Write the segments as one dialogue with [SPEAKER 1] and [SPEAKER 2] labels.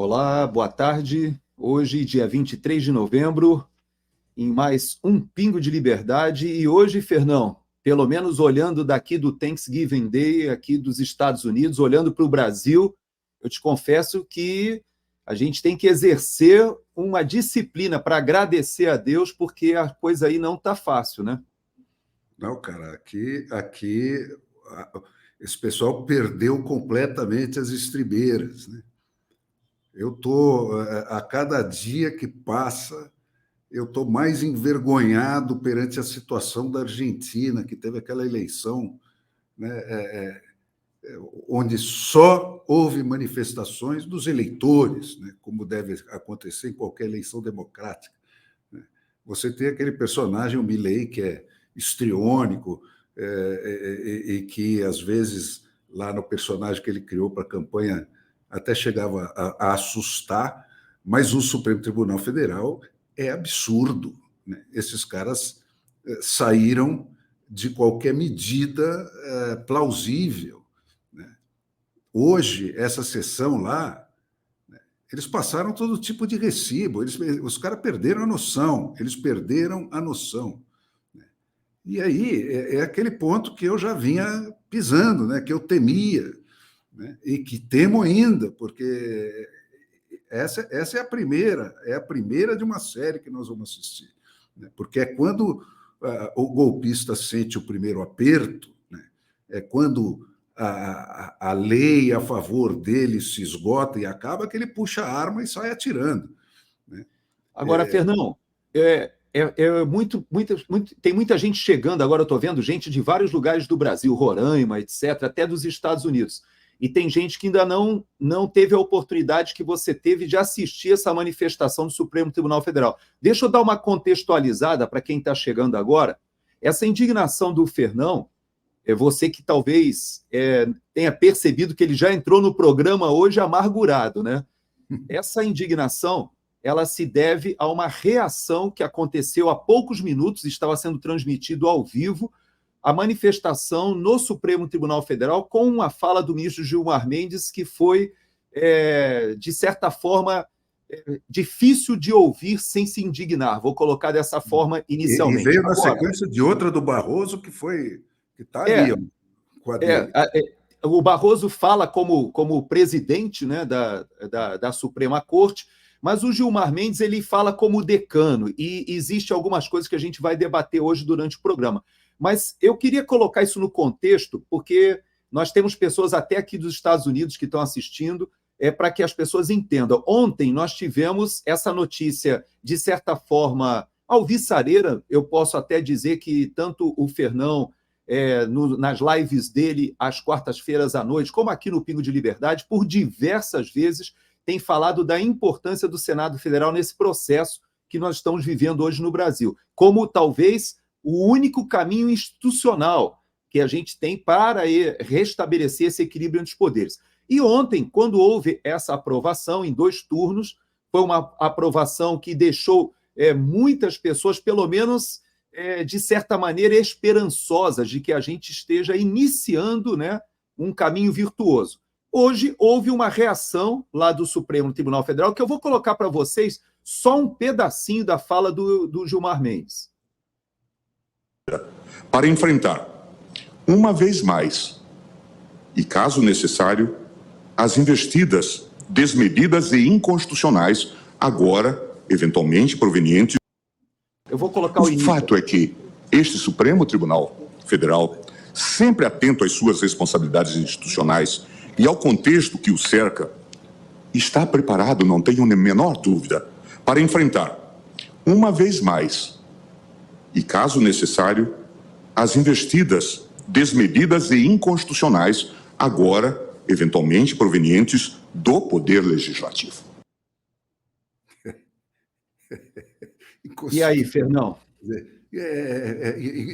[SPEAKER 1] Olá, boa tarde. Hoje, dia 23 de novembro, em mais um Pingo de Liberdade. E hoje, Fernão, pelo menos olhando daqui do Thanksgiving Day, aqui dos Estados Unidos, olhando para o Brasil, eu te confesso que a gente tem que exercer uma disciplina para agradecer a Deus, porque a coisa aí não está fácil, né?
[SPEAKER 2] Não, cara, esse pessoal perdeu completamente as estribeiras, né? Eu tô a cada dia que passa, eu tô mais envergonhado perante a situação da Argentina, que teve aquela eleição, né, onde só houve manifestações dos eleitores, né, como deve acontecer em qualquer eleição democrática, né? Você tem aquele personagem, o Milei, que é histriônico, e que, às vezes, lá no personagem que ele criou para a campanha, até chegava a assustar, mas o Supremo Tribunal Federal é absurdo, né? Esses caras saíram de qualquer medida plausível, né? Hoje, essa sessão lá, eles passaram todo tipo de recibo, os caras perderam a noção, eles perderam a noção. E aí é aquele ponto que eu já vinha pisando, né, que eu temia, né, e que temo ainda, porque essa é a primeira de uma série que nós vamos assistir, né, porque é quando o golpista sente o primeiro aperto, né, é quando a lei a favor dele se esgota e acaba, que ele puxa a arma e sai atirando, né?
[SPEAKER 1] Agora, Fernão, tem muita gente chegando agora, eu estou vendo gente de vários lugares do Brasil, Roraima, etc., até dos Estados Unidos. E tem gente que ainda não teve a oportunidade que você teve de assistir essa manifestação do Supremo Tribunal Federal. Deixa eu dar uma contextualizada para quem está chegando agora. Essa indignação do Fernão, você que talvez tenha percebido que ele já entrou no programa hoje amargurado, né? Essa indignação, ela se deve a uma reação que aconteceu há poucos minutos, estava sendo transmitido ao vivo, a manifestação no Supremo Tribunal Federal com uma fala do ministro Gilmar Mendes que foi, de certa forma, difícil de ouvir sem se indignar. Vou colocar dessa forma
[SPEAKER 2] E
[SPEAKER 1] inicialmente.
[SPEAKER 2] veio na
[SPEAKER 1] Agora,
[SPEAKER 2] sequência de outra do Barroso, que está ali, ó, com a dele.
[SPEAKER 1] O Barroso fala como presidente, né, da Suprema Corte, mas o Gilmar Mendes ele fala como decano, e existe algumas coisas que a gente vai debater hoje durante o programa. Mas eu queria colocar isso no contexto, porque nós temos pessoas até aqui dos Estados Unidos que estão assistindo, para que as pessoas entendam. Ontem nós tivemos essa notícia, de certa forma, alvissareira, eu posso até dizer que tanto o Fernão, nas lives dele, às quartas-feiras à noite, como aqui no Pingo de Liberdade, por diversas vezes, tem falado da importância do Senado Federal nesse processo que nós estamos vivendo hoje no Brasil, como talvez o único caminho institucional que a gente tem para restabelecer esse equilíbrio entre os poderes. E ontem, quando houve essa aprovação em 2 turnos, foi uma aprovação que deixou muitas pessoas, pelo menos de certa maneira, esperançosas de que a gente esteja iniciando, né, um caminho virtuoso. Hoje houve uma reação lá do Supremo Tribunal Federal, que eu vou colocar para vocês só um pedacinho da fala do Gilmar Mendes.
[SPEAKER 3] Para enfrentar, uma vez mais, e caso necessário, as investidas desmedidas e inconstitucionais, agora, eventualmente, provenientes.
[SPEAKER 1] Eu vou colocar o
[SPEAKER 3] fato é que este Supremo Tribunal Federal, sempre atento às suas responsabilidades institucionais e ao contexto que o cerca, está preparado, não tenho a menor dúvida, para enfrentar, uma vez mais, e caso necessário, as investidas desmedidas e inconstitucionais, agora, eventualmente, provenientes do Poder Legislativo.
[SPEAKER 1] E aí, Fernão?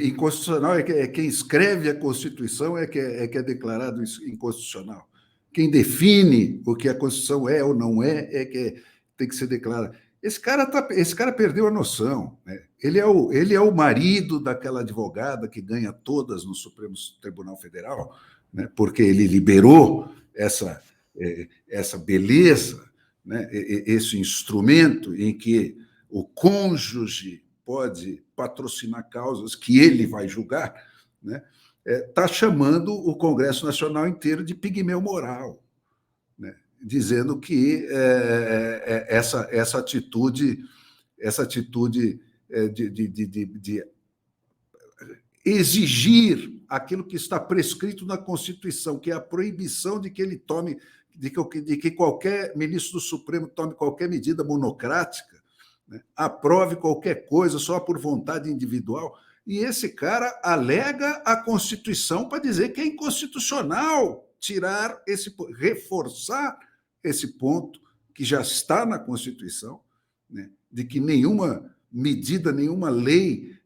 [SPEAKER 2] Inconstitucional quem escreve a Constituição que é declarado inconstitucional. Quem define o que a Constituição é ou não é que tem que ser declarado. Esse cara perdeu a noção, né? Ele é o marido daquela advogada que ganha todas no Supremo Tribunal Federal, né? Porque ele liberou essa beleza, né, esse instrumento em que o cônjuge pode patrocinar causas que ele vai julgar, né, está chamando o Congresso Nacional inteiro de pigmeu moral, né, dizendo que essa atitude de exigir aquilo que está prescrito na Constituição, que é a proibição de que ele tome, de que qualquer ministro do Supremo tome qualquer medida monocrática, né, aprove qualquer coisa só por vontade individual. E esse cara alega a Constituição para dizer que é inconstitucional reforçar esse ponto que já está na Constituição, né, de que nenhuma medida, nenhuma lei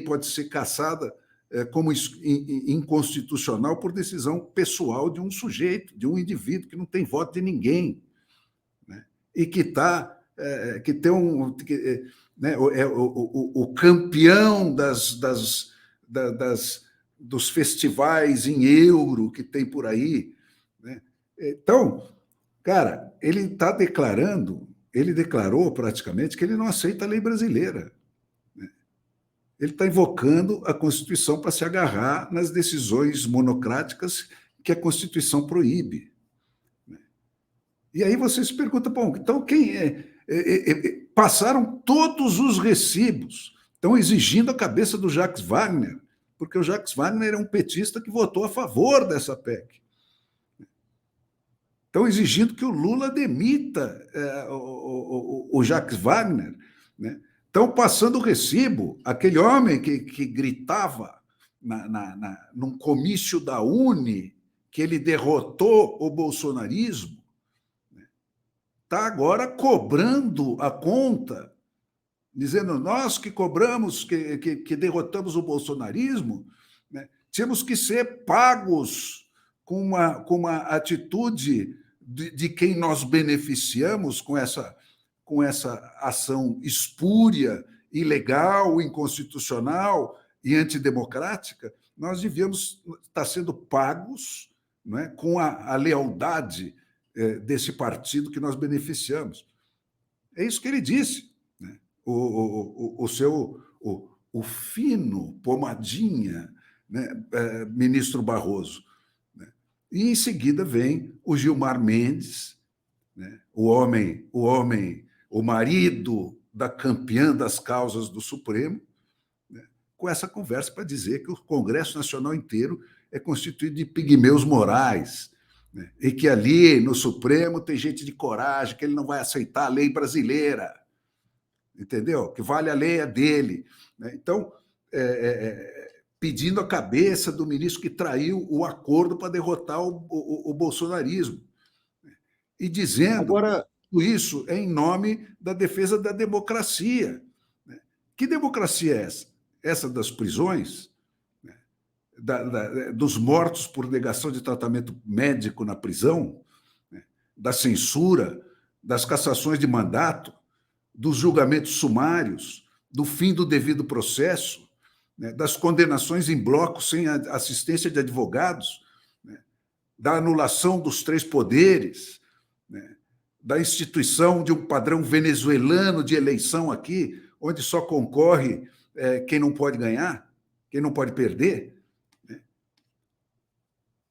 [SPEAKER 2] pode ser cassada como inconstitucional por decisão pessoal de um sujeito, de um indivíduo que não tem voto de ninguém, né, e que tem né, o campeão dos festivais em euro que tem por aí, né? Então, cara, ele declarou praticamente que ele não aceita a lei brasileira. Ele está invocando a Constituição para se agarrar nas decisões monocráticas que a Constituição proíbe. E aí você se pergunta, bom, então quem passaram todos os recibos, estão exigindo a cabeça do Jacques Wagner, porque o Jacques Wagner é um petista que votou a favor dessa PEC. Estão exigindo que o Lula demita o Jacques Wagner, né? Estão passando o recibo. Aquele homem que gritava num comício da UNE que ele derrotou o bolsonarismo, está agora cobrando a conta, dizendo nós que cobramos, que derrotamos o bolsonarismo, né, tínhamos que ser pagos com uma atitude de quem nós beneficiamos com essa ação espúria, ilegal, inconstitucional e antidemocrática. Nós devíamos estar sendo pagos, né, com a lealdade desse partido que nós beneficiamos. É isso que ele disse, né? O fino Pomadinha, né, ministro Barroso, né? E em seguida vem o Gilmar Mendes, né, o marido da campeã das causas do Supremo, né, com essa conversa para dizer que o Congresso Nacional inteiro é constituído de pigmeus morais, né, e que ali no Supremo tem gente de coragem, que ele não vai aceitar a lei brasileira, entendeu? Que vale a lei é dele, né? Então, pedindo a cabeça do ministro que traiu o acordo para derrotar o bolsonarismo, e dizendo
[SPEAKER 1] Agora,
[SPEAKER 2] que isso é em nome da defesa da democracia. Que democracia é essa? Essa das prisões, dos mortos por negação de tratamento médico na prisão, da censura, das cassações de mandato, dos julgamentos sumários, do fim do devido processo, das condenações em bloco sem assistência de advogados, da anulação dos 3 poderes, da instituição de um padrão venezuelano de eleição aqui, onde só concorre quem não pode ganhar, quem não pode perder.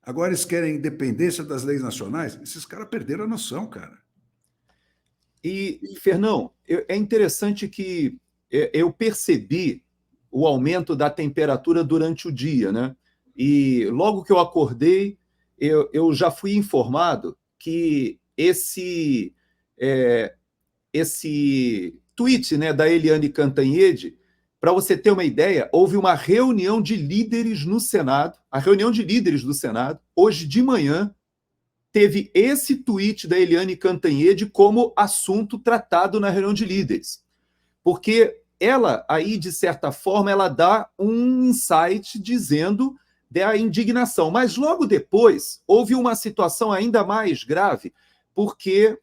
[SPEAKER 2] Agora eles querem independência das leis nacionais. Esses caras perderam a noção, cara.
[SPEAKER 1] E, Fernão, é interessante que eu percebi o aumento da temperatura durante o dia, né? E logo que eu acordei, eu já fui informado que esse tweet, né, da Eliane Cantanhede, para você ter uma ideia, houve uma reunião de líderes no Senado, a reunião de líderes do Senado, hoje de manhã, teve esse tweet da Eliane Cantanhede como assunto tratado na reunião de líderes. Porque ela, aí, de certa forma, ela dá um insight dizendo da indignação. Mas logo depois, houve uma situação ainda mais grave, porque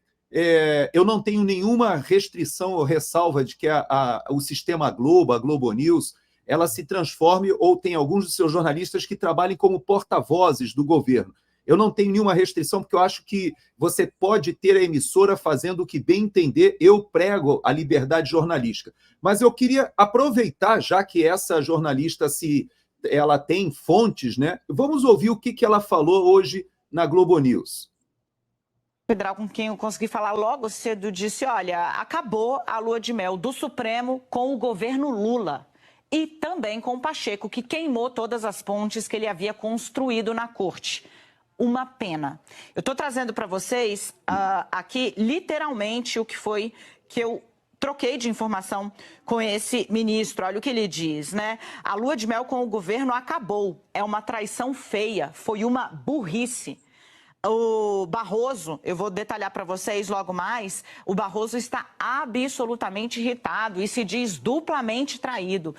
[SPEAKER 1] eu não tenho nenhuma restrição ou ressalva de que o sistema Globo, a Globo News, ela se transforme ou tem alguns dos seus jornalistas que trabalhem como porta-vozes do governo. Eu não tenho nenhuma restrição, porque eu acho que você pode ter a emissora fazendo o que bem entender. Eu prego a liberdade jornalística. Mas eu queria aproveitar, já que essa jornalista ela tem fontes, né? Vamos ouvir o que ela falou hoje na Globo News.
[SPEAKER 4] Federal, com quem eu consegui falar logo cedo, disse: olha, acabou a lua de mel do Supremo com o governo Lula e também com o Pacheco, que queimou todas as pontes que ele havia construído na corte. Uma pena. Eu estou trazendo para vocês aqui, literalmente, o que foi que eu troquei de informação com esse ministro. Olha o que ele diz, né? A lua de mel com o governo acabou. É uma traição feia. Foi uma burrice. O Barroso, eu vou detalhar para vocês logo mais, o Barroso está absolutamente irritado e se diz duplamente traído.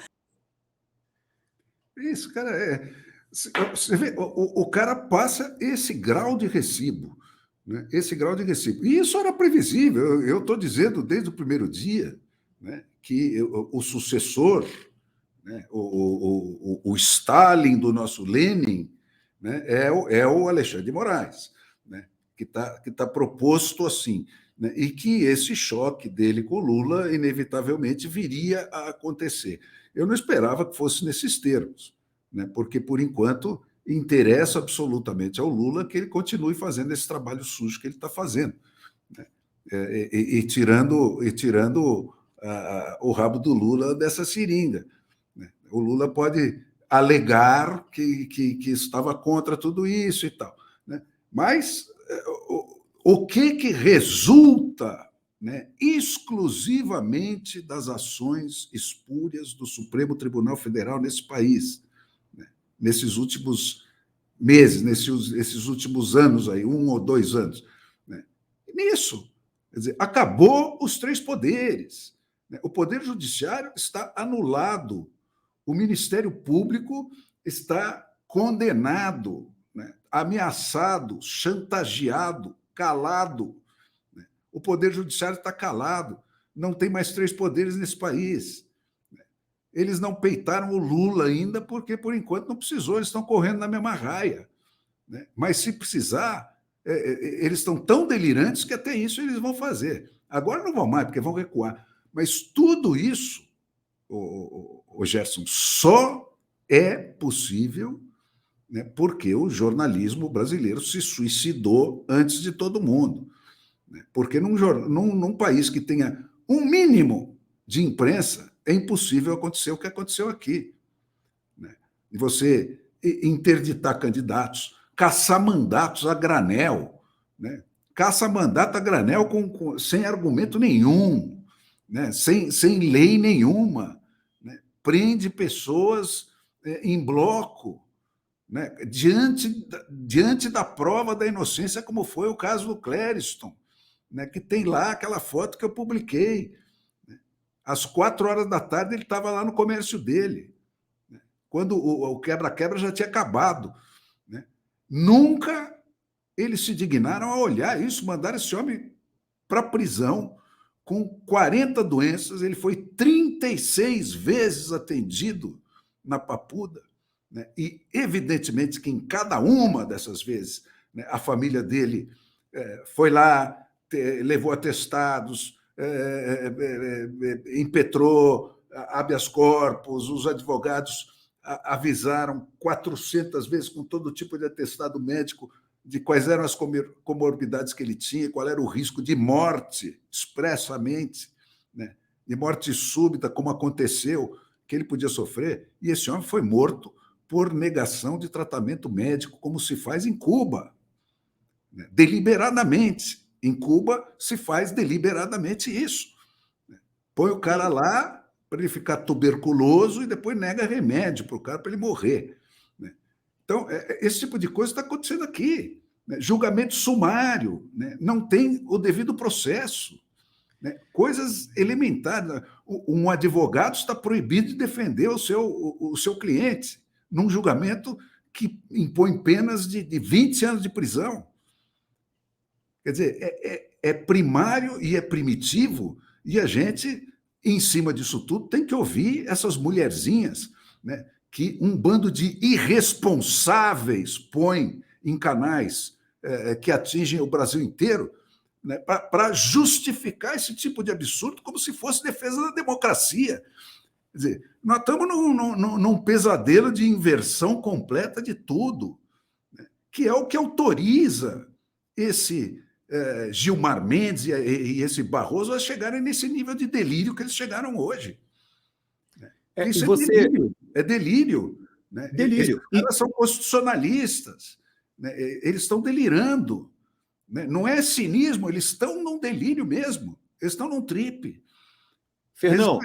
[SPEAKER 2] Isso, cara, você vê, o cara passa esse grau de recibo, né? Esse grau de recibo. E isso era previsível. Eu estou dizendo desde o primeiro dia, né, que o sucessor, né, o Stalin do nosso Lenin, né, é o Alexandre de Moraes, né, que tá proposto assim, né, e que esse choque dele com o Lula inevitavelmente viria a acontecer. Eu não esperava que fosse nesses termos, né, porque, por enquanto, interessa absolutamente ao Lula que ele continue fazendo esse trabalho sujo que ele está fazendo, né, e tirando o rabo do Lula dessa seringa. Né. O Lula pode alegar que estava contra tudo isso e tal, né? Mas o que resulta, né, exclusivamente das ações espúrias do Supremo Tribunal Federal nesse país, né, nesses últimos meses, nesses últimos anos aí, 1 ou 2 anos, né? Nisso, quer dizer, acabou os 3 poderes, né? O Poder Judiciário está anulado. O Ministério Público está condenado, né, ameaçado, chantageado, calado. Né? O Poder Judiciário está calado. Não tem mais 3 poderes nesse país. Eles não peitaram o Lula ainda, porque, por enquanto, não precisou. Eles estão correndo na mesma raia. Né? Mas, se precisar, eles estão tão delirantes que até isso eles vão fazer. Agora não vão mais, porque vão recuar. Mas tudo isso, o Gerson, só é possível, né, porque o jornalismo brasileiro se suicidou antes de todo mundo. Né? Porque num país que tenha um mínimo de imprensa, é impossível acontecer o que aconteceu aqui. Né? E você interditar candidatos, caçar mandatos a granel, né? Caça mandato a granel sem argumento nenhum, né? sem lei nenhuma. Prende pessoas em bloco, né, diante da prova da inocência, como foi o caso do Clériston, né, que tem lá aquela foto que eu publiquei. Né, às 4 horas da tarde ele estava lá no comércio dele, né, quando o quebra-quebra já tinha acabado. Né. Nunca eles se dignaram a olhar isso, mandaram esse homem para a prisão, com 40 doenças, ele foi 36 vezes atendido na Papuda, né? E, evidentemente, que em cada uma dessas vezes, né, a família dele foi lá, levou atestados, impetrou habeas corpus, os advogados avisaram 400 vezes com todo tipo de atestado médico de quais eram as comorbidades que ele tinha, qual era o risco de morte, expressamente, né? De morte súbita, como aconteceu, que ele podia sofrer. E esse homem foi morto por negação de tratamento médico, como se faz em Cuba, né? Deliberadamente. Em Cuba se faz deliberadamente isso. Põe o cara lá para ele ficar tuberculoso e depois nega remédio para o cara para ele morrer. Então, esse tipo de coisa está acontecendo aqui. Né? Julgamento sumário, né? Não tem o devido processo. Né? Coisas elementares. Né? Um advogado está proibido de defender o seu cliente num julgamento que impõe penas de 20 anos de prisão. Quer dizer, é primário e é primitivo, e a gente, em cima disso tudo, tem que ouvir essas mulherzinhas, né, que um bando de irresponsáveis põe em canais que atingem o Brasil inteiro, né, para justificar esse tipo de absurdo como se fosse defesa da democracia. Quer dizer, nós estamos num pesadelo de inversão completa de tudo, né, que é o que autoriza esse Gilmar Mendes e esse Barroso a chegarem nesse nível de delírio que eles chegaram hoje. Isso é delírio. Né?
[SPEAKER 1] Delírio.
[SPEAKER 2] Esses caras são constitucionalistas, né? Eles estão delirando. Né? Não é cinismo, eles estão num delírio mesmo, eles estão num tripe.
[SPEAKER 1] Fernão,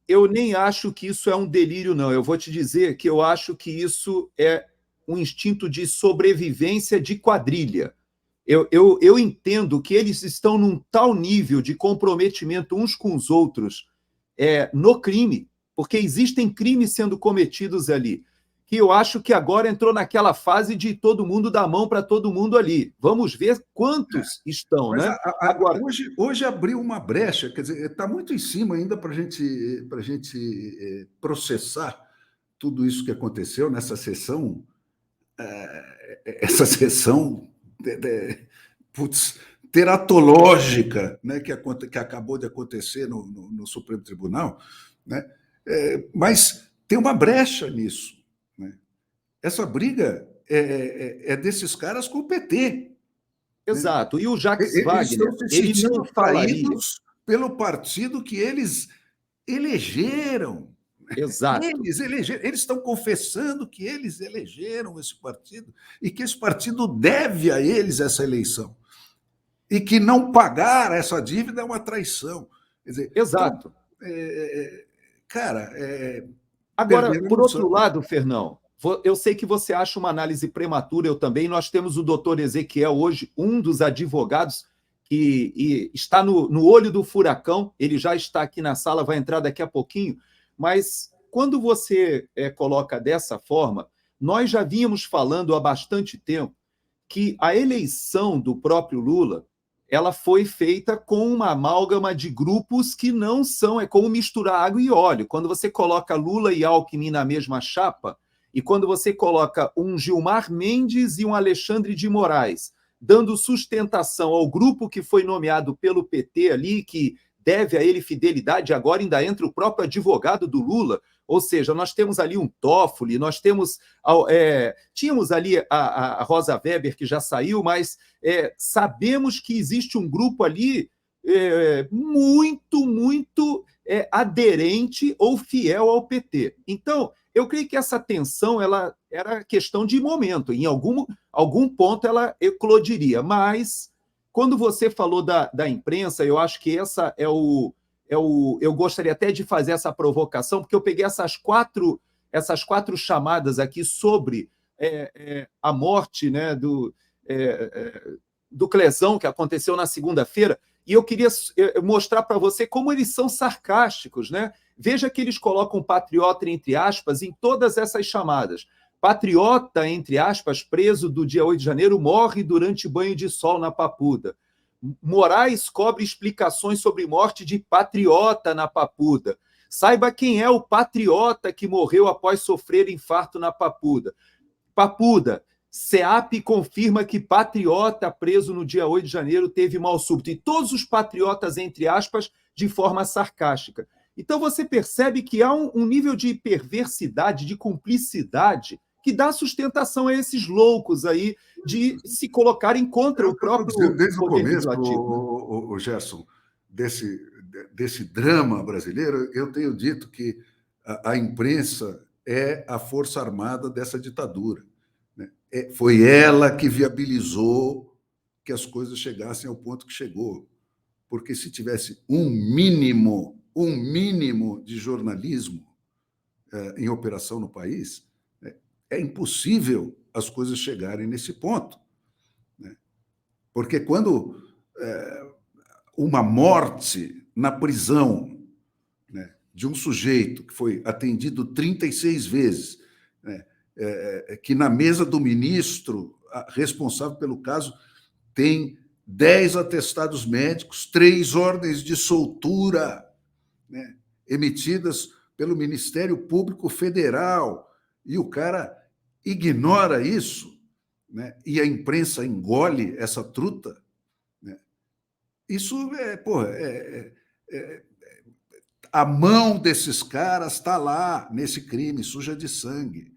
[SPEAKER 1] eu nem acho que isso é um delírio, não. Eu vou te dizer que eu acho que isso é um instinto de sobrevivência de quadrilha. Eu entendo que eles estão num tal nível de comprometimento uns com os outros no crime, porque existem crimes sendo cometidos ali, que eu acho que agora entrou naquela fase de todo mundo dar a mão para todo mundo ali. Vamos ver quantos estão,
[SPEAKER 2] mas
[SPEAKER 1] né?
[SPEAKER 2] Agora, hoje abriu uma brecha, quer dizer, está muito em cima ainda para a gente processar tudo isso que aconteceu nessa sessão, teratológica, né, que acabou de acontecer no Supremo Tribunal, né? Mas tem uma brecha nisso. Né? Essa briga é desses caras com o PT.
[SPEAKER 1] Exato. E o Jacques
[SPEAKER 2] Eles
[SPEAKER 1] Wagner,
[SPEAKER 2] estão se
[SPEAKER 1] ele
[SPEAKER 2] sentindo
[SPEAKER 1] não falaria...
[SPEAKER 2] traídos pelo partido que eles elegeram.
[SPEAKER 1] Exato.
[SPEAKER 2] Eles estão confessando que eles elegeram esse partido e que esse partido deve a eles essa eleição. E que não pagar essa dívida é uma traição. Quer dizer,
[SPEAKER 1] exato.
[SPEAKER 2] Então, cara...
[SPEAKER 1] Agora, por outro lado, Fernão, eu sei que você acha uma análise prematura, eu também. Nós temos o doutor Ezequiel hoje, um dos advogados que está no olho do furacão, ele já está aqui na sala, vai entrar daqui a pouquinho, mas quando você coloca dessa forma, nós já vínhamos falando há bastante tempo que a eleição do próprio Lula ela foi feita com uma amálgama de grupos que não são, é como misturar água e óleo. Quando você coloca Lula e Alckmin na mesma chapa, e quando você coloca um Gilmar Mendes e um Alexandre de Moraes, dando sustentação ao grupo que foi nomeado pelo PT ali, que deve a ele fidelidade, agora ainda entra o próprio advogado do Lula, ou seja, nós temos ali um Toffoli, nós tínhamos ali a Rosa Weber, que já saiu, mas sabemos que existe um grupo ali muito aderente ou fiel ao PT. Então, eu creio que essa tensão ela era questão de momento, em algum ponto ela eclodiria, mas quando você falou da imprensa, eu acho que essa eu gostaria até de fazer essa provocação, porque eu peguei essas quatro chamadas aqui sobre a morte, né, do Clezão, que aconteceu na segunda-feira, e eu queria mostrar para você como eles são sarcásticos, né? Veja que eles colocam patriota, entre aspas, em todas essas chamadas. Patriota, entre aspas, preso do dia 8 de janeiro, morre durante banho de sol na Papuda. Moraes cobre explicações sobre morte de patriota na Papuda. Saiba quem é o patriota que morreu após sofrer infarto na Papuda. Papuda, SEAP confirma que patriota preso no dia 8 de janeiro teve mal súbito. E todos os patriotas, entre aspas, de forma sarcástica. Então você percebe que há um nível de perversidade, de cumplicidade, que dá sustentação a esses loucos aí de se colocarem contra o próprio
[SPEAKER 2] desde o começo,
[SPEAKER 1] legislativo.
[SPEAKER 2] o Gerson, desse drama brasileiro, eu tenho dito que a imprensa é a força armada dessa ditadura. Né? Foi ela que viabilizou que as coisas chegassem ao ponto que chegou. Porque se tivesse um mínimo de jornalismo em operação no país, é impossível as coisas chegarem nesse ponto. Né? Porque quando uma morte na prisão, né, de um sujeito que foi atendido 36 vezes, né, que na mesa do ministro responsável pelo caso tem 10 atestados médicos, 3 ordens de soltura, né, emitidas pelo Ministério Público Federal, e o cara ignora isso, né, e a imprensa engole essa truta, né, isso a mão desses caras está lá nesse crime, suja de sangue.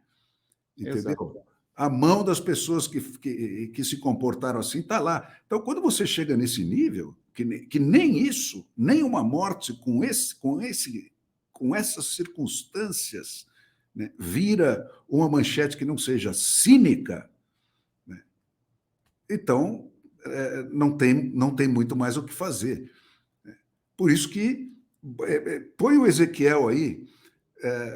[SPEAKER 2] Entendeu? Exato. A mão das pessoas que se comportaram assim está lá. Então, quando você chega nesse nível, que nem isso, nem uma morte com essas circunstâncias, né, vira uma manchete que não seja cínica, né, então não tem muito mais o que fazer. Por isso que põe o Ezequiel aí,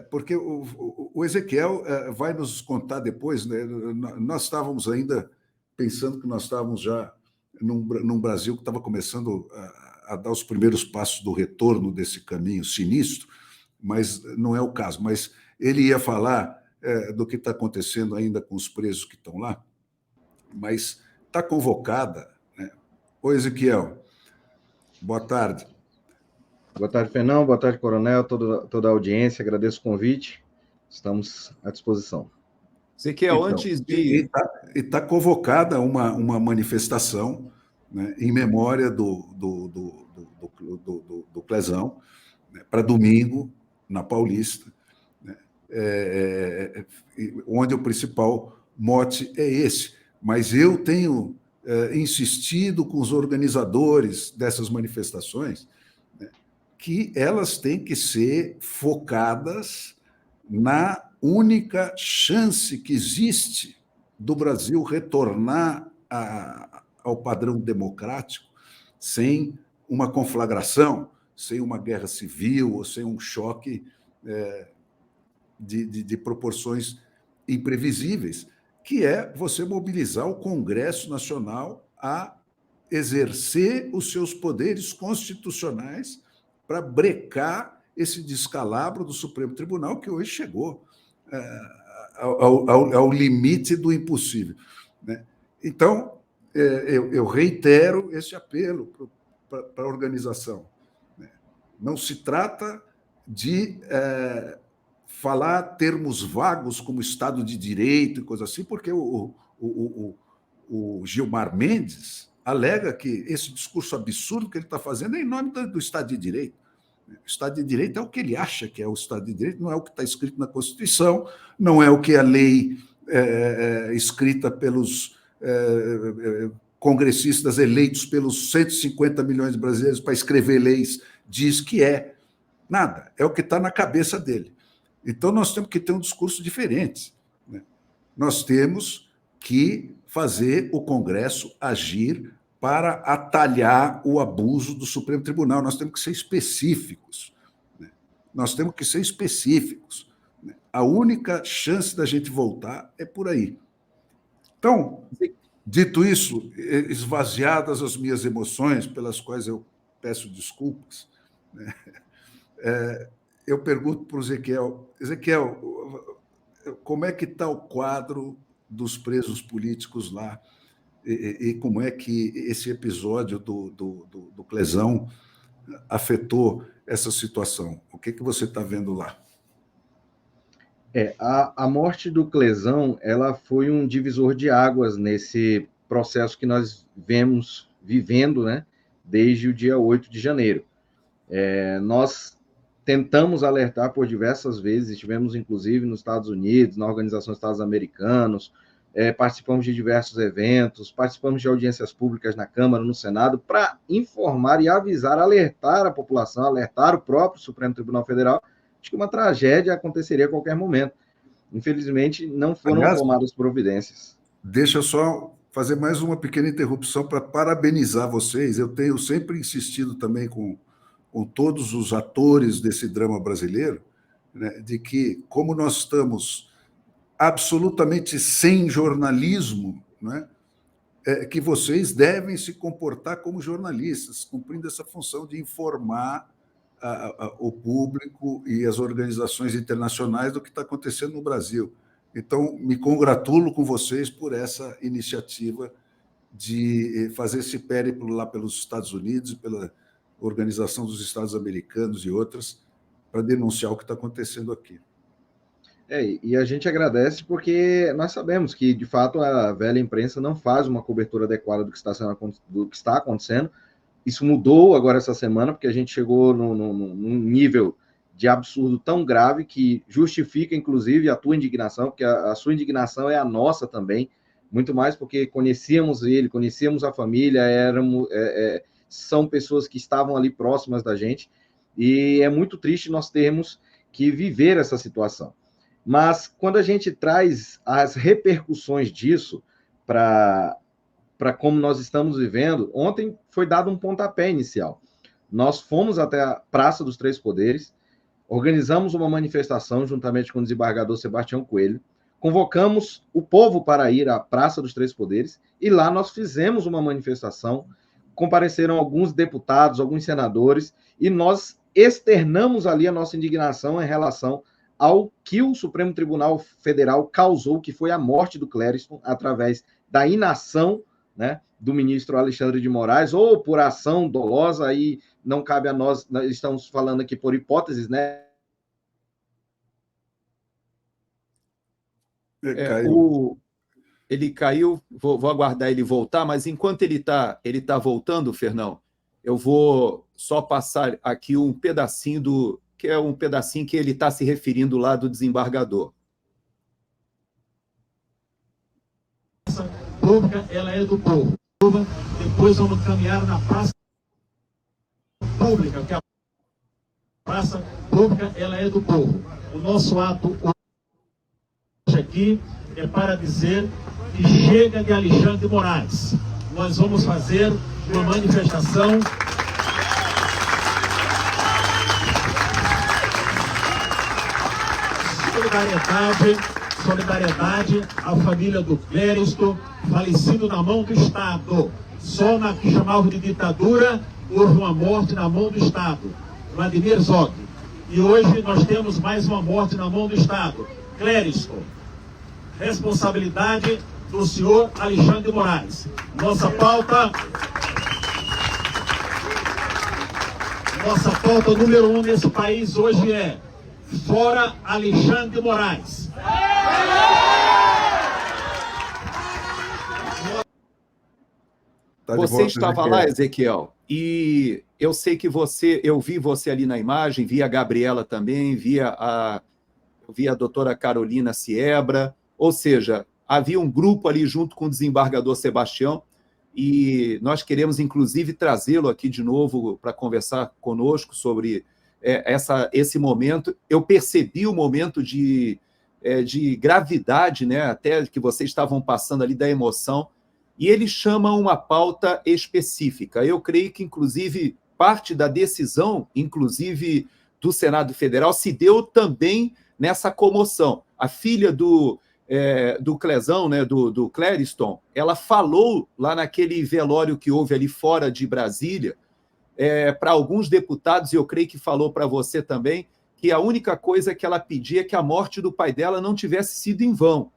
[SPEAKER 2] porque o Ezequiel vai nos contar depois, né? Nós estávamos ainda pensando que nós estávamos já num Brasil que estava começando a dar os primeiros passos do retorno desse caminho sinistro, mas não é o caso. Mas ele ia falar do que está acontecendo ainda com os presos que estão lá, mas está convocada, né? Ô, Ezequiel, boa tarde.
[SPEAKER 5] Boa tarde, Fernão. Boa tarde, coronel, toda a audiência. Agradeço o convite. Estamos à disposição.
[SPEAKER 1] Ezequiel, então, antes de...
[SPEAKER 2] Está convocada uma manifestação, né, em memória do Clezão, né, para domingo, na Paulista, né, onde o principal mote é esse. Mas eu tenho insistido com os organizadores dessas manifestações, né, que elas têm que ser focadas na única chance que existe do Brasil retornar ao padrão democrático sem uma conflagração, sem uma guerra civil ou sem um choque de proporções imprevisíveis, que é você mobilizar o Congresso Nacional a exercer os seus poderes constitucionais para brecar esse descalabro do Supremo Tribunal, que hoje chegou ao limite do impossível, né? Então, eu reitero esse apelo para a organização, né? Não se trata de falar termos vagos como Estado de Direito e coisa assim, porque o Gilmar Mendes alega que esse discurso absurdo que ele está fazendo é em nome do Estado de Direito. O Estado de Direito é o que ele acha que é o Estado de Direito, não é o que está escrito na Constituição, não é o que a lei escrita pelos congressistas eleitos pelos 150 milhões de brasileiros para escrever leis diz que é. Nada, é o que está na cabeça dele. Então, nós temos que ter um discurso diferente, né? Nós temos que fazer o Congresso agir para atalhar o abuso do Supremo Tribunal. Nós temos que ser específicos, né? Nós temos que ser específicos, né? A única chance da gente voltar é por aí. Então, dito isso, esvaziadas as minhas emoções, pelas quais eu peço desculpas, né, eu pergunto para o Ezequiel, como é que está o quadro dos presos políticos lá? E como é que esse episódio do Clezão afetou essa situação? O que você está vendo lá?
[SPEAKER 5] A morte do Clezão, ela foi um divisor de águas nesse processo que nós vemos vivendo, né, desde o dia 8 de janeiro. Nós tentamos alertar por diversas vezes, estivemos inclusive nos Estados Unidos, na Organização dos Estados Americanos, participamos de diversos eventos, participamos de audiências públicas na Câmara, no Senado, para informar e avisar, alertar a população, alertar o próprio Supremo Tribunal Federal de que uma tragédia aconteceria a qualquer momento. Infelizmente, não foram tomadas providências.
[SPEAKER 2] Deixa eu só fazer mais uma pequena interrupção para parabenizar vocês. Eu tenho sempre insistido também com todos os atores desse drama brasileiro, né, de que, como nós estamos absolutamente sem jornalismo, né, que vocês devem se comportar como jornalistas, cumprindo essa função de informar o público e as organizações internacionais do que está acontecendo no Brasil. Então, me congratulo com vocês por essa iniciativa de fazer esse périplo lá pelos Estados Unidos, pela Organização dos Estados Americanos e outras, para denunciar o que está acontecendo aqui.
[SPEAKER 5] E a gente agradece porque nós sabemos que, de fato, a velha imprensa não faz uma cobertura adequada do que está acontecendo. Isso mudou agora essa semana, porque a gente chegou num nível de absurdo tão grave que justifica, inclusive, a tua indignação, porque a sua indignação é a nossa também, muito mais porque conhecíamos ele, conhecíamos a família, são pessoas que estavam ali próximas da gente, e é muito triste nós termos que viver essa situação. Mas quando a gente traz as repercussões disso para como nós estamos vivendo, ontem foi dado um pontapé inicial. Nós fomos até a Praça dos Três Poderes, organizamos uma manifestação juntamente com o desembargador Sebastião Coelho, convocamos o povo para ir à Praça dos Três Poderes, e lá nós fizemos uma manifestação, compareceram alguns deputados, alguns senadores, e nós externamos ali a nossa indignação em relação ao que o Supremo Tribunal Federal causou, que foi a morte do Clériston, através da inação, né, do ministro Alexandre de Moraes, ou por ação dolosa, aí não cabe a nós estamos falando aqui por hipóteses, né?
[SPEAKER 1] Ele caiu, vou aguardar ele voltar, mas enquanto ele tá voltando, Fernão, eu vou só passar aqui um pedacinho que é um pedacinho que ele está se referindo lá do desembargador.
[SPEAKER 6] Essa pública, ela é do povo. Depois vamos caminhar na praça pública, porque a praça pública, ela é do povo. O nosso ato hoje aqui é para dizer que chega de Alexandre de Moraes. Nós vamos fazer uma manifestação solidariedade à família do Clériston, falecido na mão do Estado. Só na que chamava de ditadura houve uma morte na mão do Estado, Vladimir Zog. E hoje nós temos mais uma morte na mão do Estado, Clériston. Responsabilidade do senhor Alexandre de Moraes. Nossa pauta número 1 nesse país hoje é fora Alexandre de Moraes.
[SPEAKER 1] Você estava lá, Ezequiel, e eu sei que eu vi você ali na imagem, vi a Gabriela também, vi a doutora Carolina Siebra, ou seja, havia um grupo ali junto com o desembargador Sebastião, e nós queremos, inclusive, trazê-lo aqui de novo para conversar conosco sobre esse momento. Eu percebi o momento de gravidade, né, até que vocês estavam passando ali da emoção, e ele chama uma pauta específica. Eu creio que, inclusive, parte da decisão, inclusive, do Senado Federal, se deu também nessa comoção. A filha do Clezão, né, do Clériston, ela falou lá naquele velório que houve ali fora de Brasília, para alguns deputados, e eu creio que falou para você também, que a única coisa que ela pedia é que a morte do pai dela não tivesse sido em vão.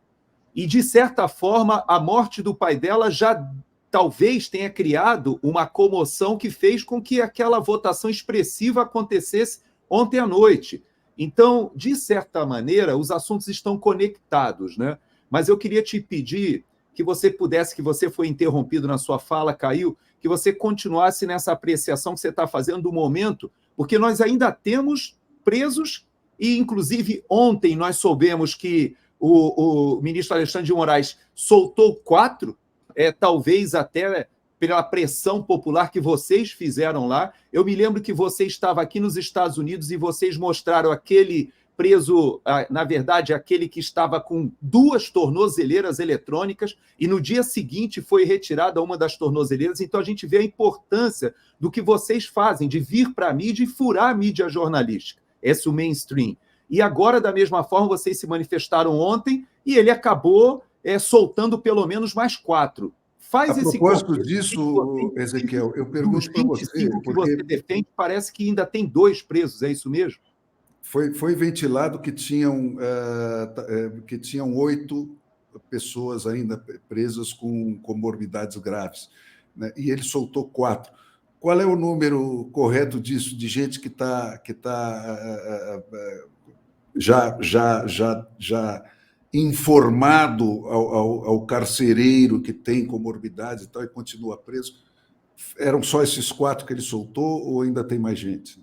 [SPEAKER 1] E, de certa forma, a morte do pai dela já talvez tenha criado uma comoção que fez com que aquela votação expressiva acontecesse ontem à noite. Então, de certa maneira, os assuntos estão conectados, né? Mas eu queria te pedir que você pudesse, que você foi interrompido na sua fala, caiu, que você continuasse nessa apreciação que você está fazendo do momento, porque nós ainda temos presos, e, inclusive, ontem nós soubemos que o ministro Alexandre de Moraes soltou 4, talvez até pela pressão popular que vocês fizeram lá. Eu me lembro que você estava aqui nos Estados Unidos e vocês mostraram aquele preso, na verdade, aquele que estava com 2 tornozeleiras eletrônicas, e no dia seguinte foi retirada uma das tornozeleiras. Então a gente vê a importância do que vocês fazem, de vir para a mídia e furar a mídia jornalística, esse é o mainstream. E agora, da mesma forma, vocês se manifestaram ontem e ele acabou soltando pelo menos mais 4.
[SPEAKER 2] A propósito disso, Ezequiel, eu pergunto para você...
[SPEAKER 1] que você defende, parece que ainda tem 2 presos, é isso mesmo?
[SPEAKER 2] Foi ventilado que tinham 8 pessoas ainda presas com comorbidades graves, né? E ele soltou 4. Qual é o número correto disso, de gente que está já informado ao carcereiro que tem comorbidades e tal, e continua preso. Eram só esses 4 que ele soltou ou ainda tem mais gente?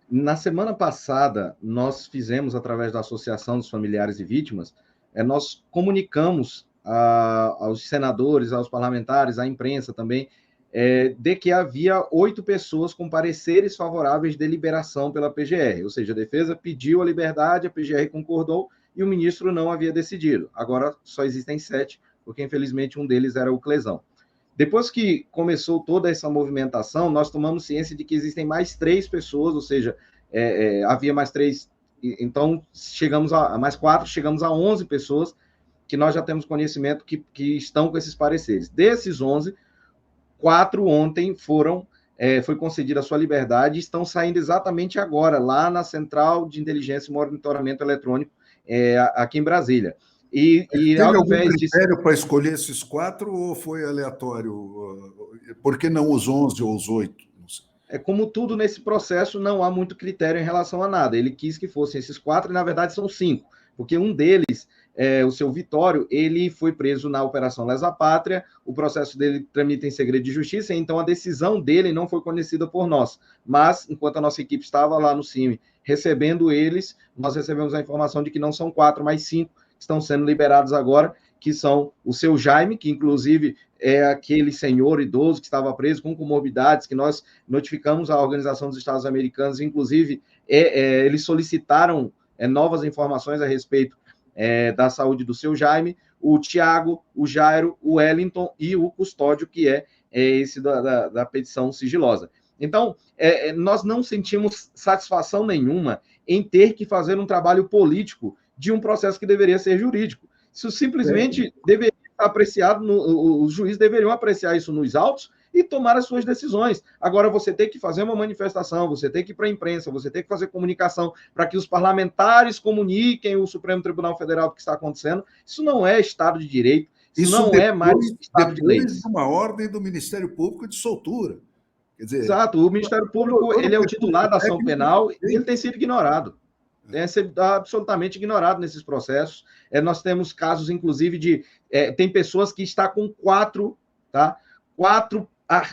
[SPEAKER 5] Na semana passada, nós fizemos, através da Associação dos Familiares e Vítimas, nós comunicamos aos senadores, aos parlamentares, à imprensa também, de que havia 8 pessoas com pareceres favoráveis de liberação pela PGR, ou seja, a defesa pediu a liberdade, a PGR concordou e o ministro não havia decidido. Agora só existem 7, porque infelizmente um deles era o Clezão. Depois que começou toda essa movimentação, nós tomamos ciência de que existem mais 3 pessoas, ou seja, havia mais 3, então chegamos a mais 4, chegamos a 11 pessoas que nós já temos conhecimento que estão com esses pareceres. Desses 11, 4 ontem foi concedida a sua liberdade e estão saindo exatamente agora, lá na Central de Inteligência e Monitoramento Eletrônico, aqui em Brasília.
[SPEAKER 2] Teve algum critério para escolher esses 4 ou foi aleatório? Por que não os 11 ou os 8?
[SPEAKER 5] Como tudo nesse processo, não há muito critério em relação a nada. Ele quis que fossem esses 4 e, na verdade, são 5, porque um deles, o seu Vitório, ele foi preso na Operação Lesa Pátria, o processo dele tramita em segredo de justiça, então a decisão dele não foi conhecida por nós. Mas, enquanto a nossa equipe estava lá no CIMI recebendo eles, nós recebemos a informação de que não são 4, mas 5, estão sendo liberados agora, que são o seu Jaime, que inclusive é aquele senhor idoso que estava preso com comorbidades, que nós notificamos à Organização dos Estados Americanos, inclusive eles solicitaram novas informações a respeito da saúde do seu Jaime, o Tiago, o Jairo, o Wellington e o Custódio, que é esse da petição sigilosa. Então, nós não sentimos satisfação nenhuma em ter que fazer um trabalho político de um processo que deveria ser jurídico. Isso simplesmente deveria estar apreciado, os juízes deveriam apreciar isso nos autos e tomar as suas decisões. Agora, você tem que fazer uma manifestação, você tem que ir para a imprensa, você tem que fazer comunicação para que os parlamentares comuniquem o Supremo Tribunal Federal do que está acontecendo. Isso não é Estado de Direito, isso não é mais Estado de Lei.
[SPEAKER 2] Depois de uma ordem do Ministério Público de soltura. Quer dizer,
[SPEAKER 5] exato, o Ministério Público ele é o titular da ação penal e ele tem sido ignorado. Tem sido absolutamente ignorado nesses processos. Nós temos casos, inclusive, tem pessoas que estão com 4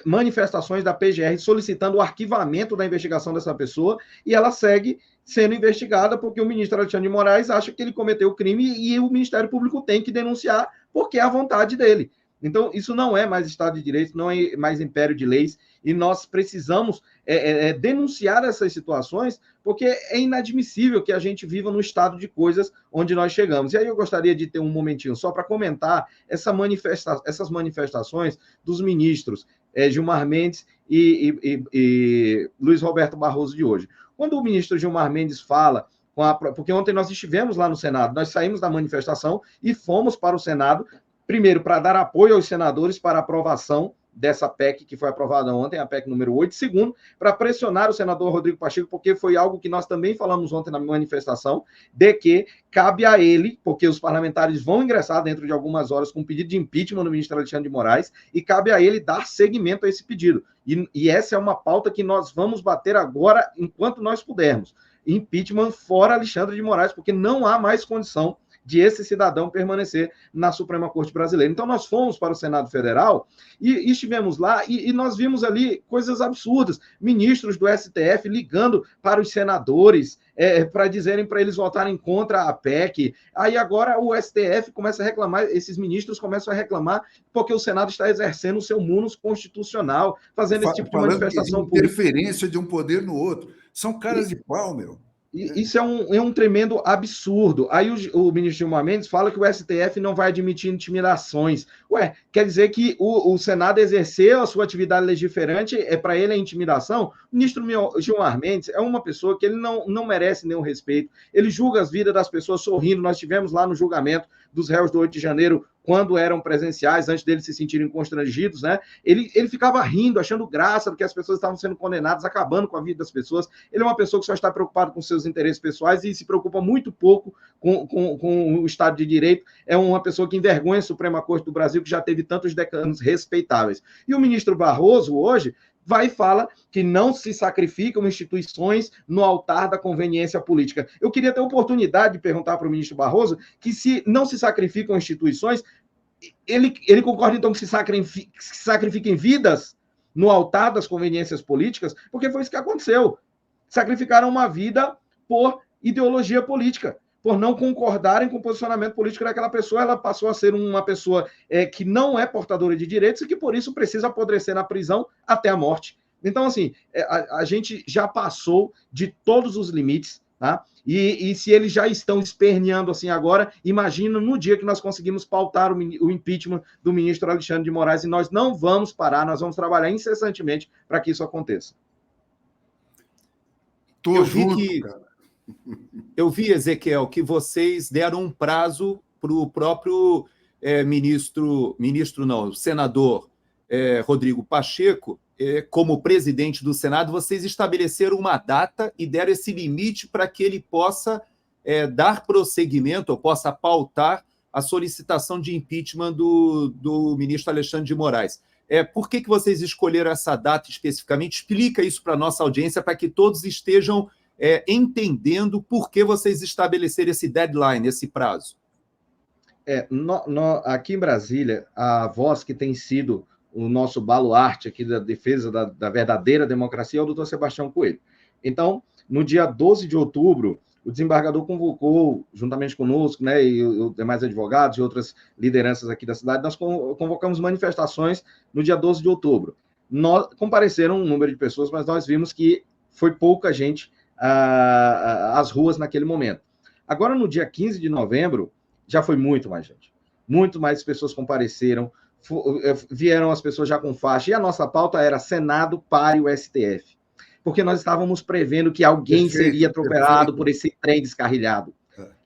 [SPEAKER 5] manifestações da PGR solicitando o arquivamento da investigação dessa pessoa e ela segue sendo investigada porque o ministro Alexandre de Moraes acha que ele cometeu o crime e o Ministério Público tem que denunciar porque é a vontade dele. Então, isso não é mais Estado de Direito, não é mais império de leis, e nós precisamos denunciar essas situações, porque é inadmissível que a gente viva no estado de coisas onde nós chegamos. E aí eu gostaria de ter um momentinho só para comentar essas manifestações dos ministros Gilmar Mendes e Luiz Roberto Barroso de hoje. Quando o ministro Gilmar Mendes fala, porque ontem nós estivemos lá no Senado, nós saímos da manifestação e fomos para o Senado, primeiro, para dar apoio aos senadores para a aprovação dessa PEC que foi aprovada ontem, a PEC número 8. Segundo, para pressionar o senador Rodrigo Pacheco, porque foi algo que nós também falamos ontem na manifestação, de que cabe a ele, porque os parlamentares vão ingressar dentro de algumas horas com um pedido de impeachment no ministro Alexandre de Moraes, e cabe a ele dar seguimento a esse pedido. E essa é uma pauta que nós vamos bater agora, enquanto nós pudermos. Impeachment fora Alexandre de Moraes, porque não há mais condição de esse cidadão permanecer na Suprema Corte Brasileira. Então, nós fomos para o Senado Federal e estivemos lá e nós vimos ali coisas absurdas. Ministros do STF ligando para os senadores para dizerem para eles votarem contra a PEC. Aí agora o STF começa a reclamar, esses ministros começam a reclamar porque o Senado está exercendo o seu munus constitucional, fazendo esse tipo de manifestação
[SPEAKER 2] pública. Interferência de um poder no outro. São caras de pau, meu.
[SPEAKER 5] Isso é um tremendo absurdo. Aí o ministro Gilmar Mendes fala que o STF não vai admitir intimidações. Ué, quer dizer que o Senado exerceu a sua atividade legiferante, para ele é intimidação? O ministro Gilmar Mendes é uma pessoa que ele não merece nenhum respeito. Ele julga as vidas das pessoas sorrindo. Nós estivemos lá no julgamento dos réus do 8 de janeiro, quando eram presenciais, antes deles se sentirem constrangidos, né? Ele ficava rindo, achando graça do que as pessoas estavam sendo condenadas, acabando com a vida das pessoas. Ele é uma pessoa que só está preocupada com seus interesses pessoais e se preocupa muito pouco com o Estado de Direito. É uma pessoa que envergonha a Suprema Corte do Brasil, que já teve tantos decanos respeitáveis. E o ministro Barroso, hoje, vai e fala que não se sacrificam instituições no altar da conveniência política. Eu queria ter a oportunidade de perguntar para o ministro Barroso que se não se sacrificam instituições, ele concorda, então, que se sacrifiquem vidas no altar das conveniências políticas, porque foi isso que aconteceu. Sacrificaram uma vida por ideologia política, por não concordarem com o posicionamento político daquela pessoa. Ela passou a ser uma pessoa que não é portadora de direitos e que, por isso, precisa apodrecer na prisão até a morte. Então, assim, a gente já passou de todos os limites, tá? E se eles já estão esperneando assim agora, imagina no dia que nós conseguimos pautar o impeachment do ministro Alexandre de Moraes, e nós não vamos parar, nós vamos trabalhar incessantemente para que isso aconteça.
[SPEAKER 1] Eu vi, Ezequiel, que vocês deram um prazo para o próprio senador Rodrigo Pacheco, como presidente do Senado, vocês estabeleceram uma data e deram esse limite para que ele possa dar prosseguimento, ou possa pautar a solicitação de impeachment do ministro Alexandre de Moraes. Por que vocês escolheram essa data especificamente? Explica isso para a nossa audiência, para que todos estejam entendendo por que vocês estabeleceram esse deadline, esse prazo.
[SPEAKER 5] Aqui em Brasília, a voz que tem sido o nosso baluarte aqui da defesa da verdadeira democracia é o doutor Sebastião Coelho. Então, no dia 12 de outubro, o desembargador convocou, juntamente conosco, né, e os demais advogados e outras lideranças aqui da cidade, nós convocamos manifestações no dia 12 de outubro. Compareceram um número de pessoas, mas nós vimos que foi pouca gente às ruas naquele momento. Agora, no dia 15 de novembro, já foi muito mais gente. Muito mais pessoas compareceram, vieram as pessoas já com faixa, e a nossa pauta era Senado pare o STF, porque nós estávamos prevendo que alguém seria atropelado por esse trem descarrilhado.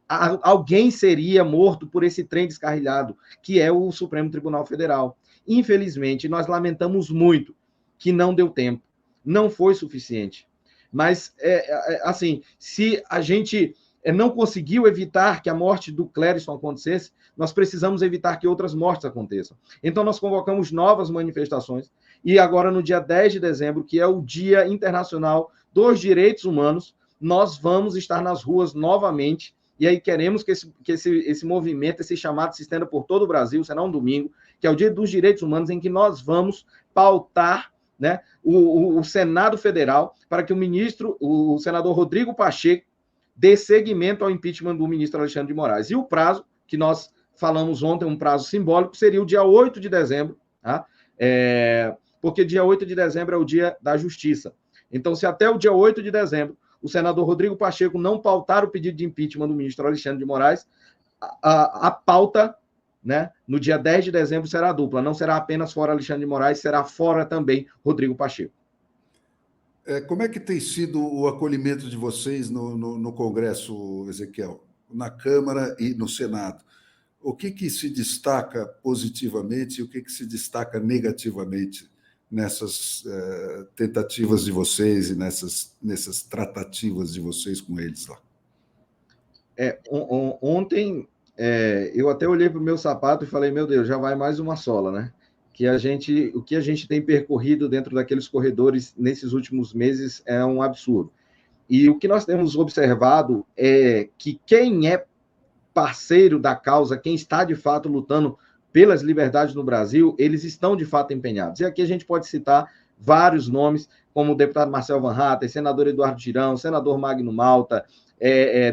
[SPEAKER 5] Alguém seria morto por esse trem descarrilhado, que é o Supremo Tribunal Federal. Infelizmente, nós lamentamos muito que não deu tempo, não foi suficiente. Mas, assim, se a gente não conseguiu evitar que a morte do Clériston acontecesse, nós precisamos evitar que outras mortes aconteçam. Então, nós convocamos novas manifestações, e agora, no dia 10 de dezembro, que é o Dia Internacional dos Direitos Humanos, nós vamos estar nas ruas novamente, e aí queremos que esse movimento, esse chamado, se estenda por todo o Brasil, será um domingo, que é o Dia dos Direitos Humanos, em que nós vamos pautar, né, o Senado Federal para que o senador Rodrigo Pacheco dê seguimento ao impeachment do ministro Alexandre de Moraes. E o prazo, que nós falamos ontem, um prazo simbólico, seria o dia 8 de dezembro, tá? Porque dia 8 de dezembro é o dia da justiça. Então, se até o dia 8 de dezembro o senador Rodrigo Pacheco não pautar o pedido de impeachment do ministro Alexandre de Moraes, a pauta, né, no dia 10 de dezembro será dupla. Não será apenas fora Alexandre de Moraes, será fora também Rodrigo Pacheco.
[SPEAKER 2] Como é que tem sido o acolhimento de vocês no Congresso, Ezequiel? Na Câmara e no Senado? O que se destaca positivamente e o que se destaca negativamente nessas tentativas de vocês e nessas tratativas de vocês com eles lá?
[SPEAKER 5] Ontem, eu até olhei para o meu sapato e falei, meu Deus, já vai mais uma sola, né? O que a gente tem percorrido dentro daqueles corredores nesses últimos meses é um absurdo. E o que nós temos observado é que quem é parceiro da causa, quem está de fato lutando pelas liberdades no Brasil, eles estão de fato empenhados. E aqui a gente pode citar vários nomes, como o deputado Marcel Van Hatten, senador Eduardo Girão, senador Magno Malta,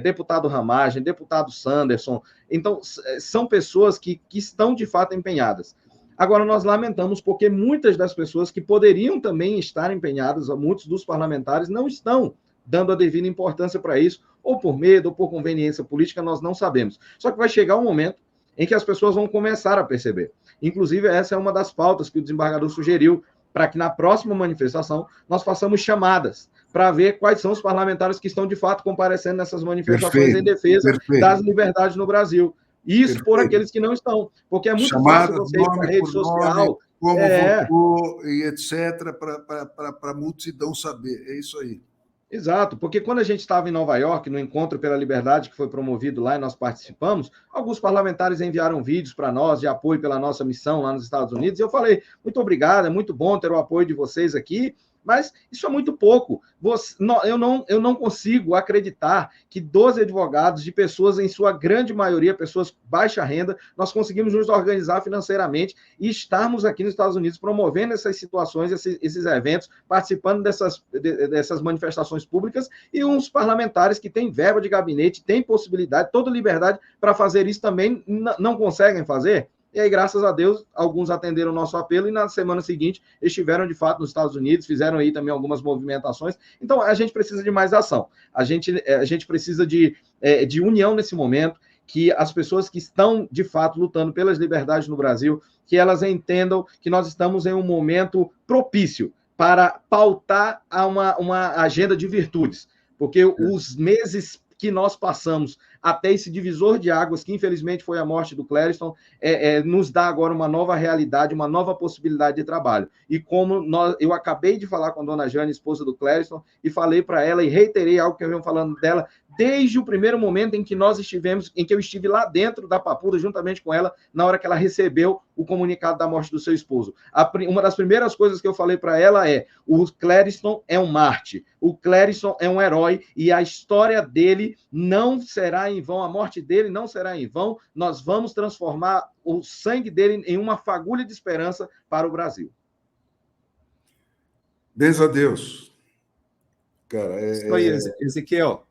[SPEAKER 5] deputado Ramagem, deputado Sanderson. Então, são pessoas que estão de fato empenhadas. Agora, nós lamentamos porque muitas das pessoas que poderiam também estar empenhadas, muitos dos parlamentares, não estão dando a devida importância para isso, ou por medo, ou por conveniência política, nós não sabemos. Só que vai chegar um momento em que as pessoas vão começar a perceber. Inclusive, essa é uma das pautas que o desembargador sugeriu para que na próxima manifestação nós façamos chamadas para ver quais são os parlamentares que estão de fato comparecendo nessas manifestações em defesa das liberdades no Brasil. Isso por aqueles que não estão, porque é muito fácil você ir para a rede social,
[SPEAKER 2] como votou e etc, para a multidão saber. É isso aí.
[SPEAKER 5] Exato, porque quando a gente estava em Nova York, no Encontro pela Liberdade, que foi promovido lá e nós participamos, alguns parlamentares enviaram vídeos para nós de apoio pela nossa missão lá nos Estados Unidos, e eu falei, muito obrigado, é muito bom ter o apoio de vocês aqui, mas isso é muito pouco. Eu não consigo acreditar que 12 advogados de pessoas, em sua grande maioria, pessoas baixa renda, nós conseguimos nos organizar financeiramente e estarmos aqui nos Estados Unidos promovendo essas situações, esses eventos, participando dessas manifestações públicas, e uns parlamentares que têm verba de gabinete, têm possibilidade, toda liberdade para fazer isso também, não conseguem fazer. E aí, graças a Deus, alguns atenderam o nosso apelo e na semana seguinte estiveram, de fato, nos Estados Unidos, fizeram aí também algumas movimentações. Então, a gente precisa de mais ação. A gente precisa de união nesse momento, que as pessoas que estão, de fato, lutando pelas liberdades no Brasil, que elas entendam que nós estamos em um momento propício para pautar uma agenda de virtudes. Porque os meses que nós passamos até esse divisor de águas, que infelizmente foi a morte do Clériston, nos dá agora uma nova realidade, uma nova possibilidade de trabalho. E como eu acabei de falar com a dona Jane, esposa do Clériston, e falei para ela, e reiterei algo que eu venho falando dela, desde o primeiro momento em que eu estive lá dentro da Papuda, juntamente com ela, na hora que ela recebeu o comunicado da morte do seu esposo. Uma das primeiras coisas que eu falei para ela é: o Clériston é um mártir, o Clériston é um herói, e a história dele não será em vão, a morte dele não será em vão, nós vamos transformar o sangue dele em uma fagulha de esperança para o Brasil.
[SPEAKER 2] Benza a Deus. Cara,
[SPEAKER 1] Isso aí, Ezequiel.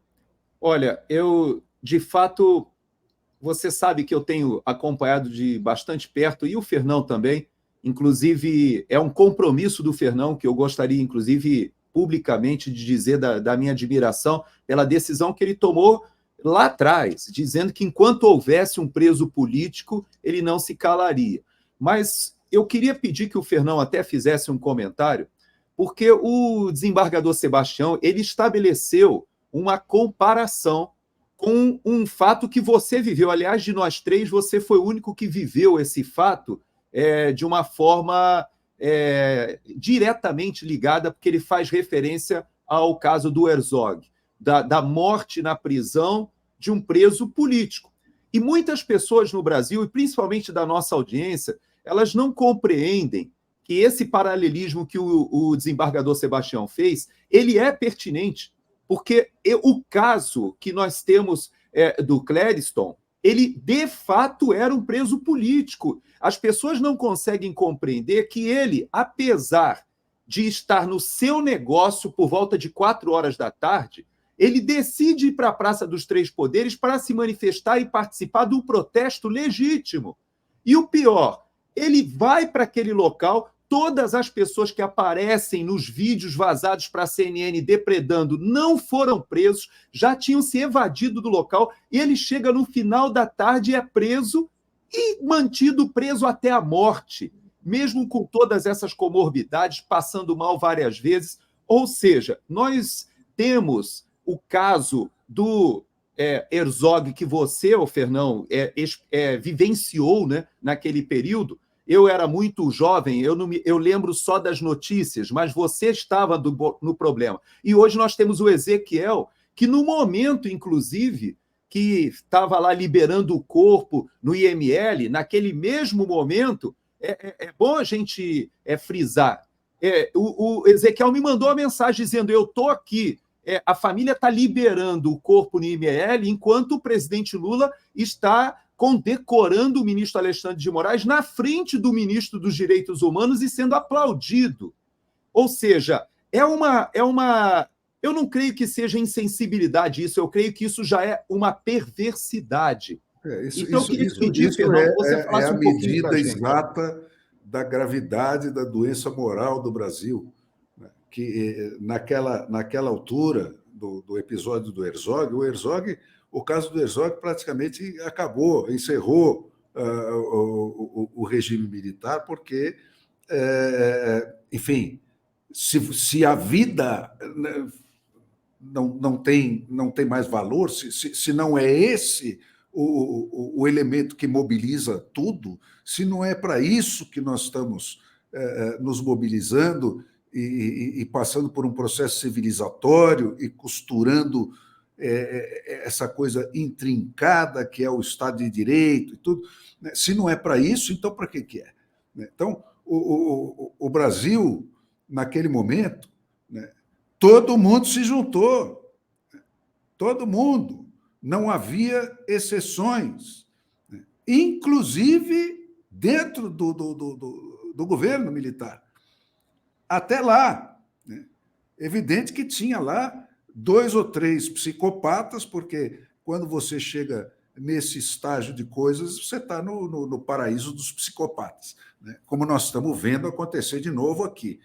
[SPEAKER 1] Olha, eu, de fato, você sabe que eu tenho acompanhado de bastante perto, e o Fernão também, inclusive, é um compromisso do Fernão, que eu gostaria, inclusive, publicamente, de dizer da minha admiração pela decisão que ele tomou lá atrás, dizendo que enquanto houvesse um preso político, ele não se calaria. Mas eu queria pedir que o Fernão até fizesse um comentário, porque o desembargador Sebastião, ele estabeleceu uma comparação com um fato que você viveu. Aliás, de nós três, você foi o único que viveu esse fato de uma forma diretamente ligada, porque ele faz referência ao caso do Herzog, da morte na prisão de um preso político. E muitas pessoas no Brasil, e principalmente da nossa audiência, elas não compreendem que esse paralelismo que o desembargador Sebastião fez, ele é pertinente, porque o caso que nós temos do Clériston, ele de fato era um preso político. As pessoas não conseguem compreender que ele, apesar de estar no seu negócio por volta de 4 horas da tarde, ele decide ir para a Praça dos Três Poderes para se manifestar e participar de um protesto legítimo. E o pior, ele vai para aquele local. Todas as pessoas que aparecem nos vídeos vazados para a CNN depredando não foram presos, já tinham se evadido do local, e ele chega no final da tarde e é preso e mantido preso até a morte, mesmo com todas essas comorbidades, passando mal várias vezes. Ou seja, nós temos o caso do Herzog, que você, Fernão, vivenciou, né, naquele período. Eu era muito jovem, eu lembro só das notícias, mas você estava no problema. E hoje nós temos o Ezequiel, que no momento, inclusive, que estava lá liberando o corpo no IML, naquele mesmo momento, é bom a gente frisar. O Ezequiel me mandou uma mensagem dizendo: eu estou aqui, a família está liberando o corpo no IML, enquanto o presidente Lula está condecorando o ministro Alexandre de Moraes na frente do ministro dos Direitos Humanos e sendo aplaudido. Ou seja, eu não creio que seja insensibilidade isso, eu creio que isso já é uma perversidade.
[SPEAKER 2] Então, eu queria pedir, Fernão, que você falasse um pouquinho para a gente. É a medida exata da gravidade da doença moral do Brasil, que naquela altura do episódio do Herzog, o caso do Herzog praticamente acabou, encerrou o regime militar, porque, enfim, se a vida não tem mais valor, se não é esse o elemento que mobiliza tudo, se não é para isso que nós estamos nos mobilizando, e passando por um processo civilizatório e costurando essa coisa intrincada que é o Estado de Direito e tudo. Se não é para isso, então para que é? Então, o Brasil, naquele momento, todo mundo se juntou, todo mundo, não havia exceções, inclusive dentro do governo militar. Até lá, evidente que tinha lá 2 ou 3 psicopatas, porque quando você chega nesse estágio de coisas, você está no paraíso dos psicopatas, como nós estamos vendo acontecer de novo aqui.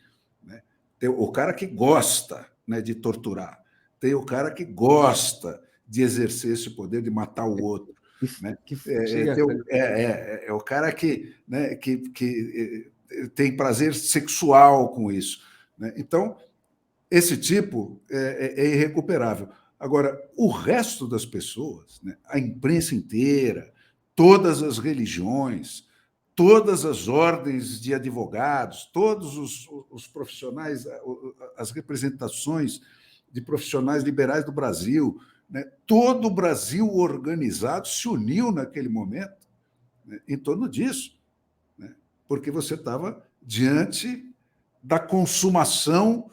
[SPEAKER 2] Tem o cara que gosta de torturar, tem o cara que gosta de exercer esse poder de matar o outro. É o cara que tem prazer sexual com isso. Então, esse tipo é irrecuperável. Agora, o resto das pessoas, a imprensa inteira, todas as religiões, todas as ordens de advogados, todos os profissionais, as representações de profissionais liberais do Brasil, todo o Brasil organizado se uniu naquele momento em torno disso, porque você estava diante da consumação,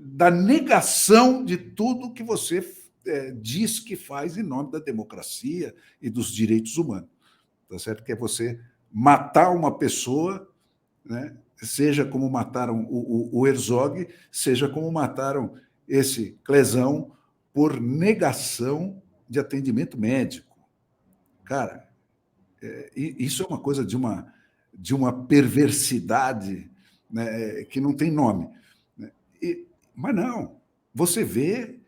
[SPEAKER 2] da negação de tudo que você diz que faz em nome da democracia e dos direitos humanos. Tá certo? Que é você matar uma pessoa, seja como mataram o Herzog, seja como mataram esse Clezão, por negação de atendimento médico. Cara, isso é uma coisa de uma perversidade, que não tem nome. Mas não, você vê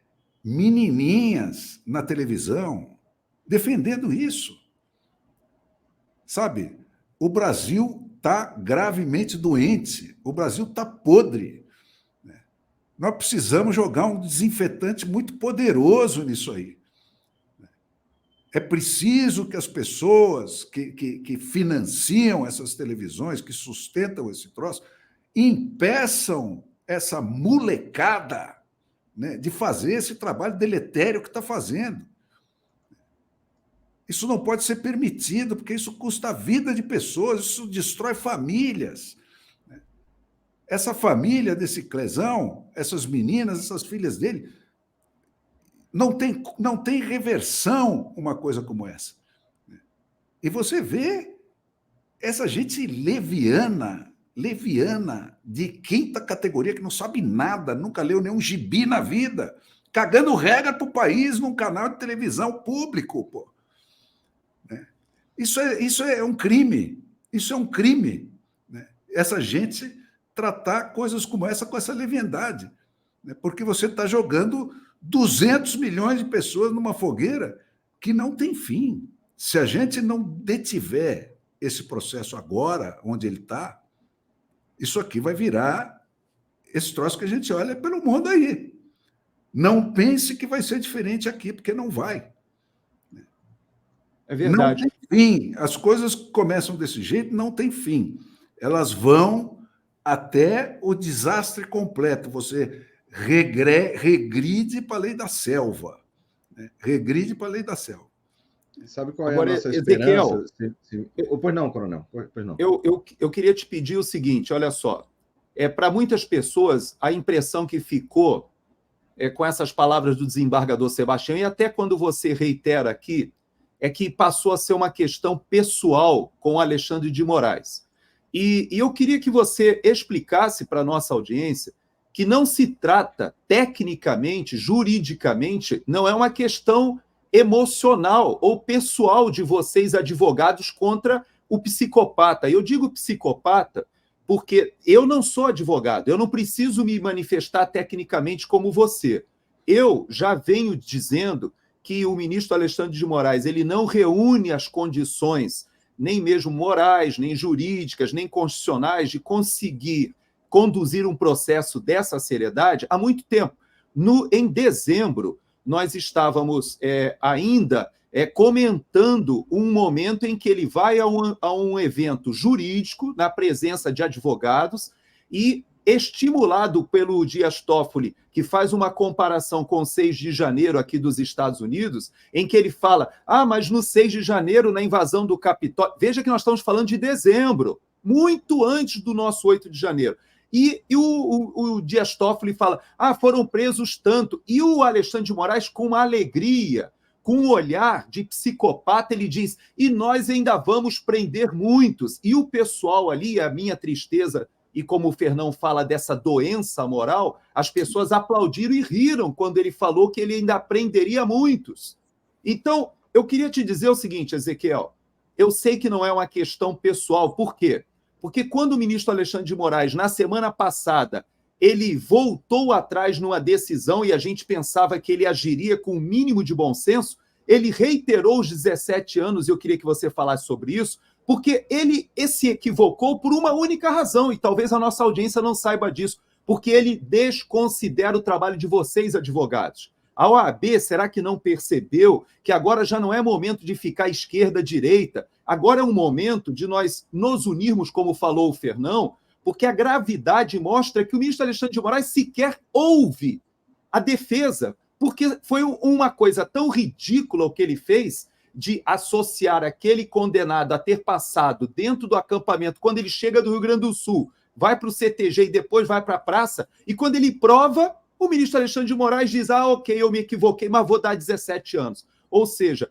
[SPEAKER 2] menininhas na televisão defendendo isso. Sabe, o Brasil está gravemente doente, o Brasil está podre. Nós precisamos jogar um desinfetante muito poderoso nisso aí. É preciso que as pessoas que financiam essas televisões, que sustentam esse troço, impeçam essa molecada de fazer esse trabalho deletério que está fazendo. Isso não pode ser permitido, porque isso custa a vida de pessoas, isso destrói famílias. Essa família desse Clezão, essas meninas, essas filhas dele, não tem reversão uma coisa como essa. E você vê essa gente leviana de quinta categoria, que não sabe nada, nunca leu nenhum gibi na vida, cagando regra para o país num canal de televisão público. Pô. Isso é um crime. Isso é um crime. Essa gente tratar coisas como essa com essa leviandade. Porque você está jogando 200 milhões de pessoas numa fogueira que não tem fim. Se a gente não detiver esse processo agora, onde ele está, isso aqui vai virar esse troço que a gente olha pelo mundo aí. Não pense que vai ser diferente aqui, porque não vai.
[SPEAKER 1] É verdade.
[SPEAKER 2] Não tem fim. As coisas começam desse jeito, não tem fim. Elas vão até o desastre completo. Você regride para a lei da selva. Regride para a lei da selva.
[SPEAKER 5] Sabe qual é
[SPEAKER 1] Agora,
[SPEAKER 5] a nossa
[SPEAKER 1] Ezequiel,
[SPEAKER 5] esperança? Pois não, coronel. Pois não.
[SPEAKER 1] Eu queria te pedir o seguinte, olha só. Para muitas pessoas, a impressão que ficou com essas palavras do desembargador Sebastião, e até quando você reitera aqui, é que passou a ser uma questão pessoal com Alexandre de Moraes. E eu queria que você explicasse para a nossa audiência que não se trata, tecnicamente, juridicamente, não é uma questão emocional ou pessoal de vocês, advogados, contra o psicopata. Eu digo psicopata porque eu não sou advogado, eu não preciso me manifestar tecnicamente como você. Eu já venho dizendo que o ministro Alexandre de Moraes ele não reúne as condições, nem mesmo morais, nem jurídicas, nem constitucionais, de conseguir conduzir um processo dessa seriedade há muito tempo. Em dezembro, nós estávamos ainda comentando um momento em que ele vai a um evento jurídico, na presença de advogados, e estimulado pelo Dias Toffoli, que faz uma comparação com o 6 de janeiro aqui dos Estados Unidos, em que ele fala, mas no 6 de janeiro, na invasão do Capitólio... Veja que nós estamos falando de dezembro, muito antes do nosso 8 de janeiro. E o Dias Toffoli fala, foram presos tanto. E o Alexandre de Moraes, com uma alegria, com um olhar de psicopata, ele diz, e nós ainda vamos prender muitos. E o pessoal ali, a minha tristeza, e como o Fernão fala dessa doença moral, as pessoas aplaudiram e riram quando ele falou que ele ainda prenderia muitos. Então, eu queria te dizer o seguinte, Ezequiel, eu sei que não é uma questão pessoal. Por quê? Porque quando o ministro Alexandre de Moraes, na semana passada, ele voltou atrás numa decisão e a gente pensava que ele agiria com o mínimo de bom senso, ele reiterou os 17 anos, e eu queria que você falasse sobre isso, porque ele se equivocou por uma única razão, e talvez a nossa audiência não saiba disso, porque ele desconsidera o trabalho de vocês, advogados. A OAB, será que não percebeu que agora já não é momento de ficar esquerda-direita? Agora é um momento de nós nos unirmos, como falou o Fernão, porque a gravidade mostra que o ministro Alexandre de Moraes sequer ouve a defesa, porque foi uma coisa tão ridícula o que ele fez de associar aquele condenado a ter passado dentro do acampamento, quando ele chega do Rio Grande do Sul, vai para o CTG e depois vai para a praça, e quando ele prova, o ministro Alexandre de Moraes diz, ok, eu me equivoquei, mas vou dar 17 anos. Ou seja,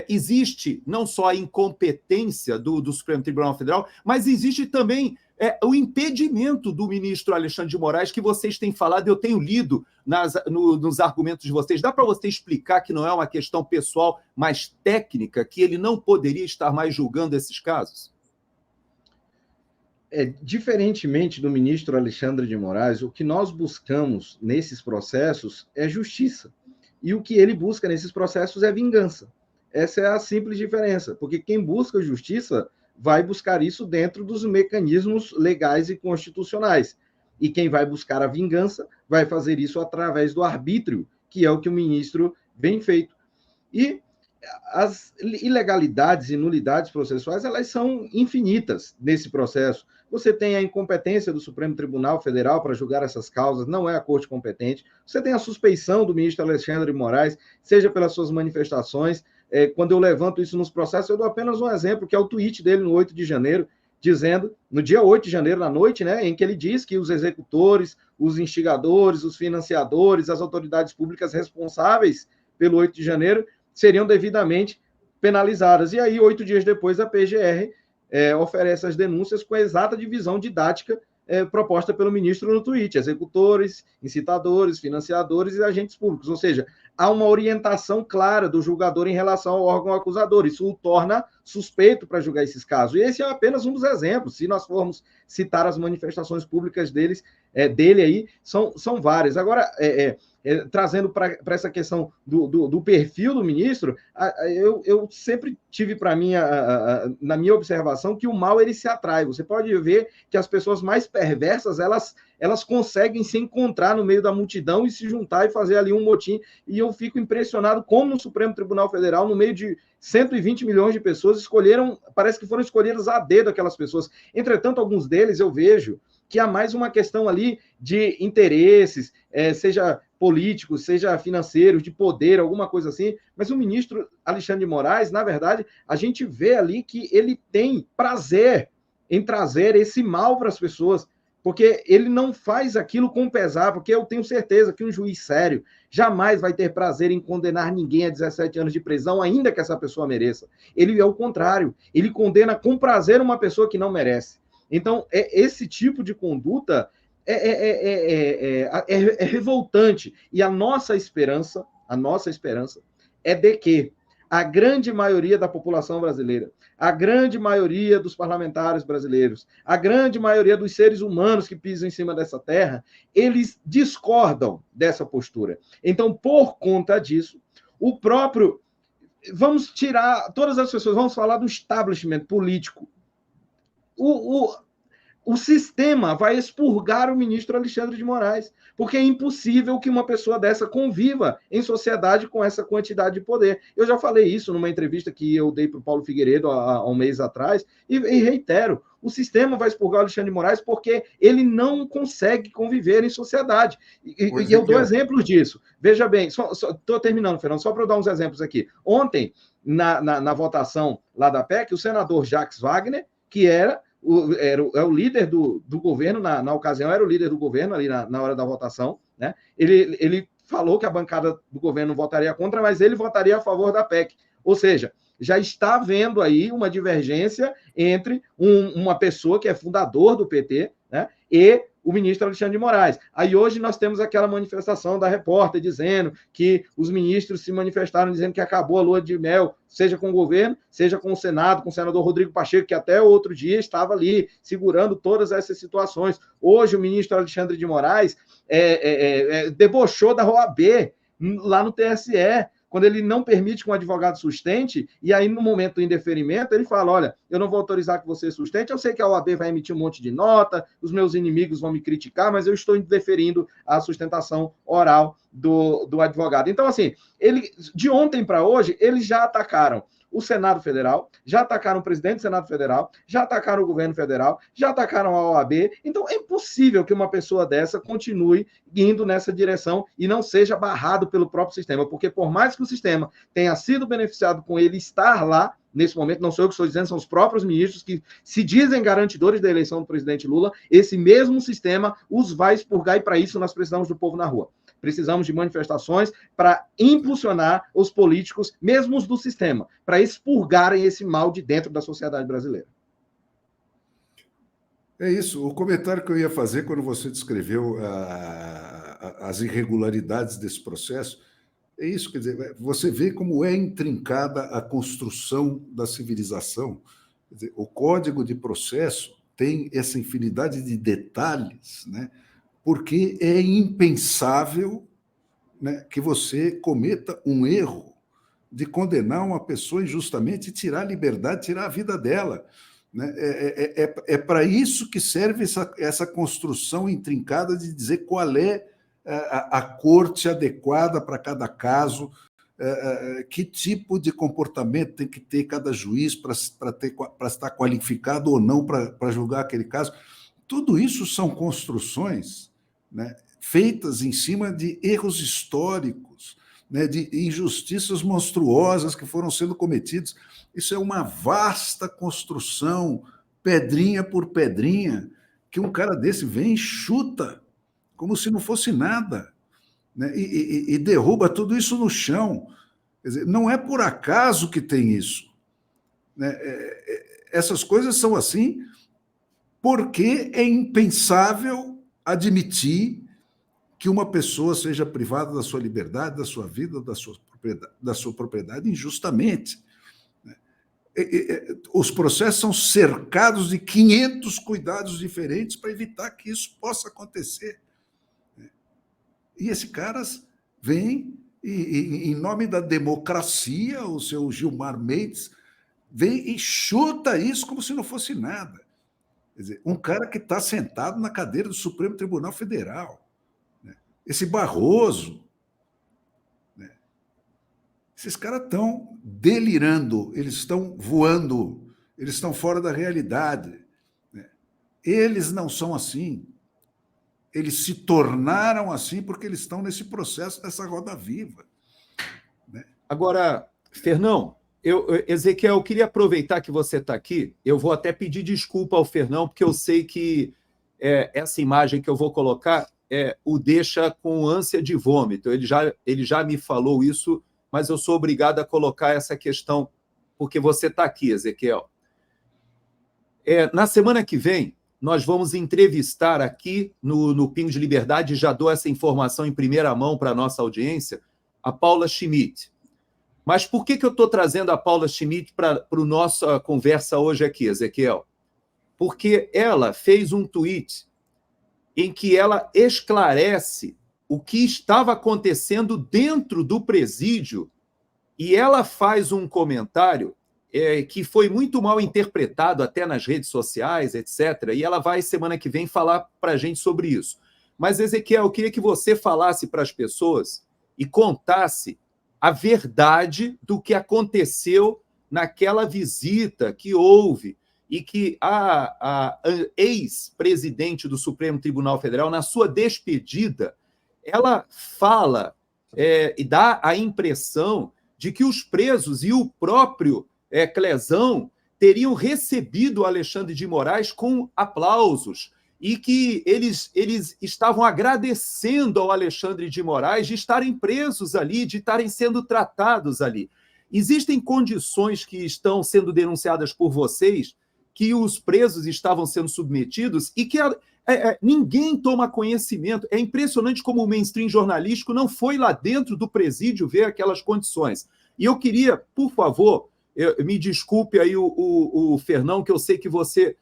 [SPEAKER 1] existe não só a incompetência do Supremo Tribunal Federal, mas existe também o impedimento do ministro Alexandre de Moraes, que vocês têm falado, eu tenho lido nos argumentos de vocês. Dá para você explicar que não é uma questão pessoal, mas técnica, que ele não poderia estar mais julgando esses casos?
[SPEAKER 5] Diferentemente do ministro Alexandre de Moraes, o que nós buscamos nesses processos é justiça. E o que ele busca nesses processos é vingança. Essa é a simples diferença, porque quem busca justiça vai buscar isso dentro dos mecanismos legais e constitucionais. E quem vai buscar a vingança vai fazer isso através do arbítrio, que é o que o ministro vem feito. E as ilegalidades e nulidades processuais, elas são infinitas nesse processo. Você tem a incompetência do Supremo Tribunal Federal para julgar essas causas, não é a corte competente. Você tem a suspeição do ministro Alexandre de Moraes, seja pelas suas manifestações. Quando eu levanto isso nos processos, eu dou apenas um exemplo, que é o tweet dele no 8 de janeiro, dizendo, no dia 8 de janeiro, na noite, em que ele diz que os executores, os instigadores, os financiadores, as autoridades públicas responsáveis pelo 8 de janeiro seriam devidamente penalizadas. E aí, 8 dias depois, a PGR oferece as denúncias com a exata divisão didática proposta pelo ministro no tweet: executores, incitadores, financiadores e agentes públicos. Ou seja, há uma orientação clara do julgador em relação ao órgão acusador. Isso o torna suspeito para julgar esses casos. E esse é apenas um dos exemplos. Se nós formos citar as manifestações públicas dele aí, são várias. Agora, trazendo para essa questão do perfil do ministro, eu sempre tive para mim, na minha observação, que o mal ele se atrai. Você pode ver que as pessoas mais perversas, elas conseguem se encontrar no meio da multidão e se juntar e fazer ali um motim. E eu fico impressionado como no Supremo Tribunal Federal, no meio de 120 milhões de pessoas, parece que foram escolhidas a dedo aquelas pessoas. Entretanto, alguns deles eu vejo que há mais uma questão ali de interesses, seja políticos, seja financeiros, de poder, alguma coisa assim, mas o ministro Alexandre de Moraes, na verdade, a gente vê ali que ele tem prazer em trazer esse mal para as pessoas, porque ele não faz aquilo com pesar, porque eu tenho certeza que um juiz sério jamais vai ter prazer em condenar ninguém a 17 anos de prisão, ainda que essa pessoa mereça. Ele é o contrário, ele condena com prazer uma pessoa que não merece. Então, esse tipo de conduta é revoltante. E a nossa esperança é de que a grande maioria da população brasileira, a grande maioria dos parlamentares brasileiros, a grande maioria dos seres humanos que pisam em cima dessa terra, eles discordam dessa postura. Então, por conta disso, o próprio... Vamos tirar todas as pessoas, vamos falar do establishment político. o sistema vai expurgar o ministro Alexandre de Moraes, porque é impossível que uma pessoa dessa conviva em sociedade com essa quantidade de poder. Eu já falei isso numa entrevista que eu dei para o Paulo Figueiredo há um mês atrás, e reitero, o sistema vai expurgar o Alexandre de Moraes porque ele não consegue conviver em sociedade. E eu dou exemplos disso. Veja bem, estou terminando, Fernando, só para eu dar uns exemplos aqui. Ontem, na votação lá da PEC, o senador Jacques Wagner, que era o líder do governo, na ocasião era o líder do governo ali na hora da votação, né? Ele falou que a bancada do governo votaria contra, mas ele votaria a favor da PEC. Ou seja, já está havendo aí uma divergência entre uma pessoa que é fundador do PT, né, e o ministro Alexandre de Moraes. Aí hoje nós temos aquela manifestação da repórter dizendo que os ministros se manifestaram dizendo que acabou a lua de mel, seja com o governo, seja com o Senado, com o senador Rodrigo Pacheco, que até outro dia estava ali segurando todas essas situações. Hoje o ministro Alexandre de Moraes debochou da OAB lá no TSE, quando ele não permite que um advogado sustente, e aí no momento do indeferimento ele fala, olha, eu não vou autorizar que você sustente, eu sei que a OAB vai emitir um monte de nota, os meus inimigos vão me criticar, mas eu estou indeferindo a sustentação oral do advogado. Então, assim, de ontem para hoje, eles já atacaram o Senado Federal, já atacaram o presidente do Senado Federal, já atacaram o governo federal, já atacaram a OAB. Então, é impossível que uma pessoa dessa continue indo nessa direção e não seja barrado pelo próprio sistema, porque por mais que o sistema tenha sido beneficiado com ele estar lá, nesse momento, não sou eu que estou dizendo, são os próprios ministros que se dizem garantidores da eleição do presidente Lula, esse mesmo sistema os vai expurgar, e para isso nós precisamos do povo na rua. Precisamos de manifestações para impulsionar os políticos, mesmo os do sistema, para expurgarem esse mal de dentro da sociedade brasileira.
[SPEAKER 2] É isso. O comentário que eu ia fazer quando você descreveu as irregularidades desse processo, é isso. Quer dizer, você vê como é intrincada a construção da civilização. Quer dizer, o Código de Processo tem essa infinidade de detalhes, né? Porque é impensável, né, que você cometa um erro de condenar uma pessoa injustamente e tirar a liberdade, tirar a vida dela. Né? É para isso que serve essa construção intrincada de dizer qual é a corte adequada para cada caso, que tipo de comportamento tem que ter cada juiz para estar qualificado ou não para julgar aquele caso. Tudo isso são construções, né, feitas em cima de erros históricos, né, de injustiças monstruosas que foram sendo cometidas. Isso é uma vasta construção, pedrinha por pedrinha, que um cara desse vem e chuta, como se não fosse nada, né, e derruba tudo isso no chão. Quer dizer, não é por acaso que tem isso. Né? Essas coisas são assim porque é impensável admitir que uma pessoa seja privada da sua liberdade, da sua vida, da sua propriedade injustamente. Os processos são cercados de 500 cuidados diferentes para evitar que isso possa acontecer. E esses caras vêm e, em nome da democracia, o seu Gilmar Mendes vem e chuta isso como se não fosse nada. Quer dizer, um cara que está sentado na cadeira do Supremo Tribunal Federal, né? Esse Barroso, né? Esses caras estão delirando, eles estão voando, eles estão fora da realidade. Né? Eles não são assim. Eles se tornaram assim porque eles estão nesse processo, nessa roda viva. Né?
[SPEAKER 1] Agora, Fernão, Ezequiel, eu queria aproveitar que você está aqui, eu vou até pedir desculpa ao Fernão, porque eu sei que essa imagem que eu vou colocar o deixa com ânsia de vômito. Ele já me falou isso, mas eu sou obrigado a colocar essa questão, porque você está aqui, Ezequiel. Na semana que vem, nós vamos entrevistar aqui no Pingo de Liberdade, já dou essa informação em primeira mão para a nossa audiência, a Paula Schmidt. Mas por que eu estou trazendo a Paula Schmidt para a nossa conversa hoje aqui, Ezequiel? Porque ela fez um tweet em que ela esclarece o que estava acontecendo dentro do presídio e ela faz um comentário que foi muito mal interpretado até nas redes sociais, etc. E ela vai, semana que vem, falar para a gente sobre isso. Mas, Ezequiel, eu queria que você falasse para as pessoas e contasse a verdade do que aconteceu naquela visita que houve e que a ex-presidente do Supremo Tribunal Federal, na sua despedida, ela fala e dá a impressão de que os presos e o próprio Clezão teriam recebido o Alexandre de Moraes com aplausos e que eles estavam agradecendo ao Alexandre de Moraes de estarem presos ali, de estarem sendo tratados ali. Existem condições que estão sendo denunciadas por vocês que os presos estavam sendo submetidos e que ninguém toma conhecimento. É impressionante como o mainstream jornalístico não foi lá dentro do presídio ver aquelas condições. E eu queria, por favor, me desculpe aí o Fernão, que eu sei que você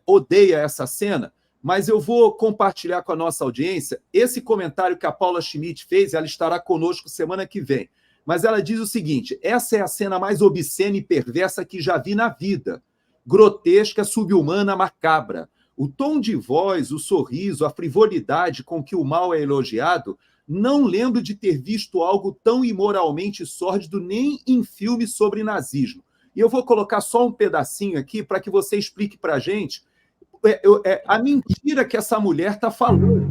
[SPEAKER 1] odeia essa cena, mas eu vou compartilhar com a nossa audiência esse comentário que a Paula Schmidt fez, ela estará conosco semana que vem. Mas ela diz o seguinte: essa é a cena mais obscena e perversa que já vi na vida. Grotesca, subhumana, macabra. O tom de voz, o sorriso, a frivolidade com que o mal é elogiado, não lembro de ter visto algo tão imoralmente sórdido nem em filmes sobre nazismo. E eu vou colocar só um pedacinho aqui para que você explique para a gente a mentira que essa mulher está falando.